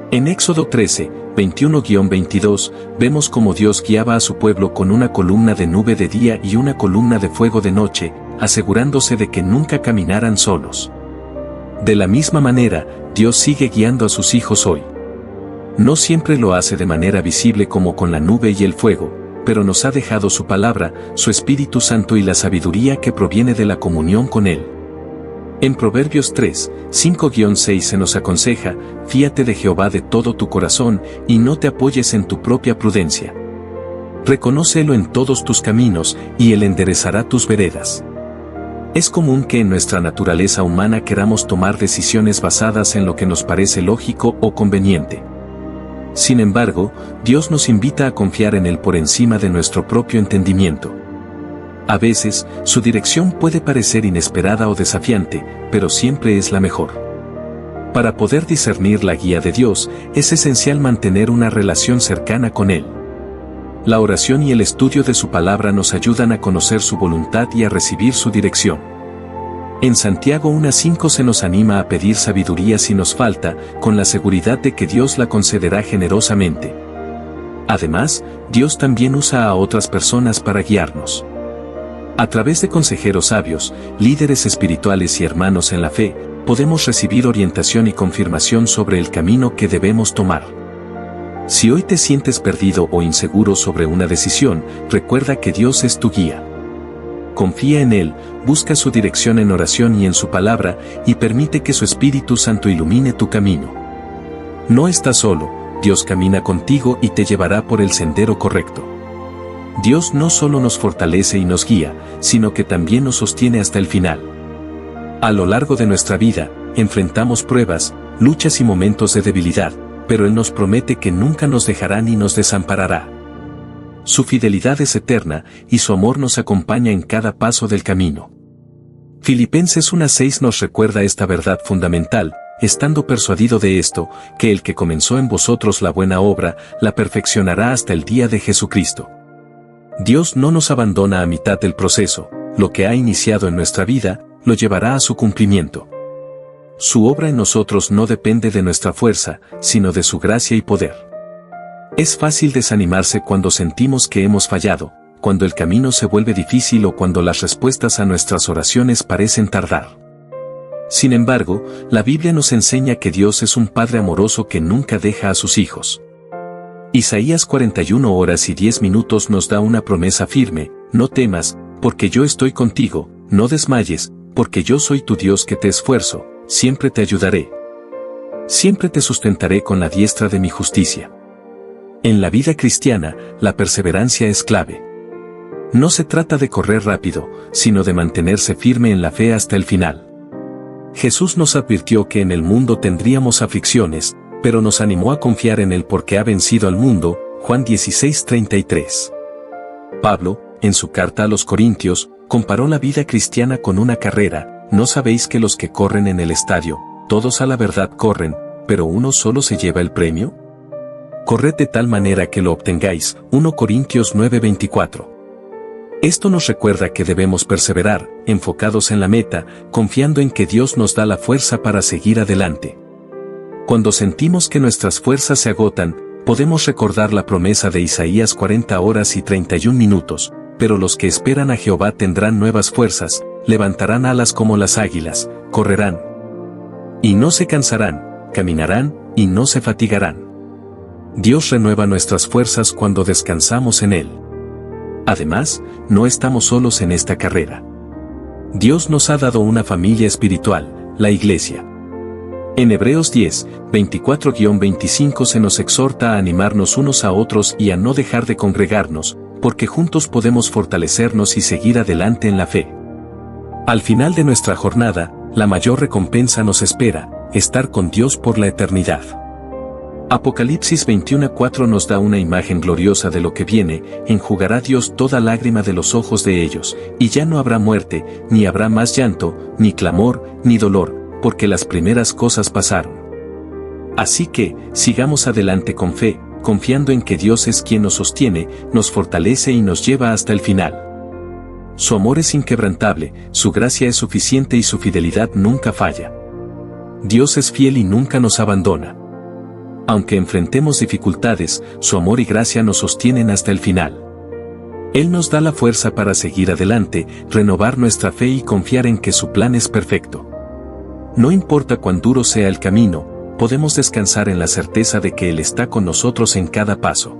En Éxodo 13, 21-22, vemos cómo Dios guiaba a su pueblo con una columna de nube de día y una columna de fuego de noche, asegurándose de que nunca caminaran solos. De la misma manera, Dios sigue guiando a sus hijos hoy. No siempre lo hace de manera visible como con la nube y el fuego, pero nos ha dejado su palabra, su Espíritu Santo y la sabiduría que proviene de la comunión con Él. En Proverbios 3, 5-6 se nos aconseja: fíate de Jehová de todo tu corazón, y no te apoyes en tu propia prudencia. Reconócelo en todos tus caminos, y Él enderezará tus veredas. Es común que en nuestra naturaleza humana queramos tomar decisiones basadas en lo que nos parece lógico o conveniente. Sin embargo, Dios nos invita a confiar en Él por encima de nuestro propio entendimiento. A veces, su dirección puede parecer inesperada o desafiante, pero siempre es la mejor. Para poder discernir la guía de Dios, es esencial mantener una relación cercana con Él. La oración y el estudio de su palabra nos ayudan a conocer su voluntad y a recibir su dirección. En Santiago 1:5 se nos anima a pedir sabiduría si nos falta, con la seguridad de que Dios la concederá generosamente. Además, Dios también usa a otras personas para guiarnos. A través de consejeros sabios, líderes espirituales y hermanos en la fe, podemos recibir orientación y confirmación sobre el camino que debemos tomar. Si hoy te sientes perdido o inseguro sobre una decisión, recuerda que Dios es tu guía. Confía en Él, busca su dirección en oración y en su palabra, y permite que su Espíritu Santo ilumine tu camino. No estás solo, Dios camina contigo y te llevará por el sendero correcto. Dios no solo nos fortalece y nos guía, sino que también nos sostiene hasta el final. A lo largo de nuestra vida, enfrentamos pruebas, luchas y momentos de debilidad, pero Él nos promete que nunca nos dejará ni nos desamparará. Su fidelidad es eterna, y su amor nos acompaña en cada paso del camino. Filipenses 1:6 nos recuerda esta verdad fundamental: estando persuadido de esto, que el que comenzó en vosotros la buena obra, la perfeccionará hasta el día de Jesucristo. Dios no nos abandona a mitad del proceso, lo que ha iniciado en nuestra vida, lo llevará a su cumplimiento. Su obra en nosotros no depende de nuestra fuerza, sino de su gracia y poder. Es fácil desanimarse cuando sentimos que hemos fallado, cuando el camino se vuelve difícil o cuando las respuestas a nuestras oraciones parecen tardar. Sin embargo, la Biblia nos enseña que Dios es un Padre amoroso que nunca deja a sus hijos. Isaías 41:10 nos da una promesa firme: no temas, porque yo estoy contigo, no desmayes, porque yo soy tu Dios que te esfuerzo, siempre te ayudaré. Siempre te sustentaré con la diestra de mi justicia. En la vida cristiana, la perseverancia es clave. No se trata de correr rápido, sino de mantenerse firme en la fe hasta el final. Jesús nos advirtió que en el mundo tendríamos aflicciones, pero nos animó a confiar en Él porque ha vencido al mundo, Juan 16:33. Pablo, en su carta a los Corintios, comparó la vida cristiana con una carrera: ¿no sabéis que los que corren en el estadio, todos a la verdad corren, pero uno solo se lleva el premio? Corred de tal manera que lo obtengáis, 1 Corintios 9:24. Esto nos recuerda que debemos perseverar, enfocados en la meta, confiando en que Dios nos da la fuerza para seguir adelante. Cuando sentimos que nuestras fuerzas se agotan, podemos recordar la promesa de Isaías 40:31, pero los que esperan a Jehová tendrán nuevas fuerzas, levantarán alas como las águilas, correrán y no se cansarán, caminarán y no se fatigarán. Dios renueva nuestras fuerzas cuando descansamos en Él. Además, no estamos solos en esta carrera. Dios nos ha dado una familia espiritual, la Iglesia. En Hebreos 10:24-25 se nos exhorta a animarnos unos a otros y a no dejar de congregarnos, porque juntos podemos fortalecernos y seguir adelante en la fe. Al final de nuestra jornada, la mayor recompensa nos espera: estar con Dios por la eternidad. Apocalipsis 21:4 nos da una imagen gloriosa de lo que viene: enjugará Dios toda lágrima de los ojos de ellos, y ya no habrá muerte, ni habrá más llanto, ni clamor, ni dolor, porque las primeras cosas pasaron. Así que, sigamos adelante con fe, confiando en que Dios es quien nos sostiene, nos fortalece y nos lleva hasta el final. Su amor es inquebrantable, su gracia es suficiente y su fidelidad nunca falla. Dios es fiel y nunca nos abandona. Aunque enfrentemos dificultades, su amor y gracia nos sostienen hasta el final. Él nos da la fuerza para seguir adelante, renovar nuestra fe y confiar en que su plan es perfecto. No importa cuán duro sea el camino, podemos descansar en la certeza de que Él está con nosotros en cada paso.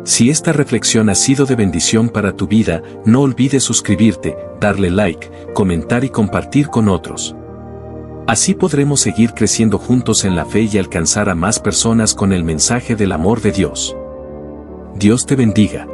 Si esta reflexión ha sido de bendición para tu vida, no olvides suscribirte, darle like, comentar y compartir con otros. Así podremos seguir creciendo juntos en la fe y alcanzar a más personas con el mensaje del amor de Dios. Dios te bendiga.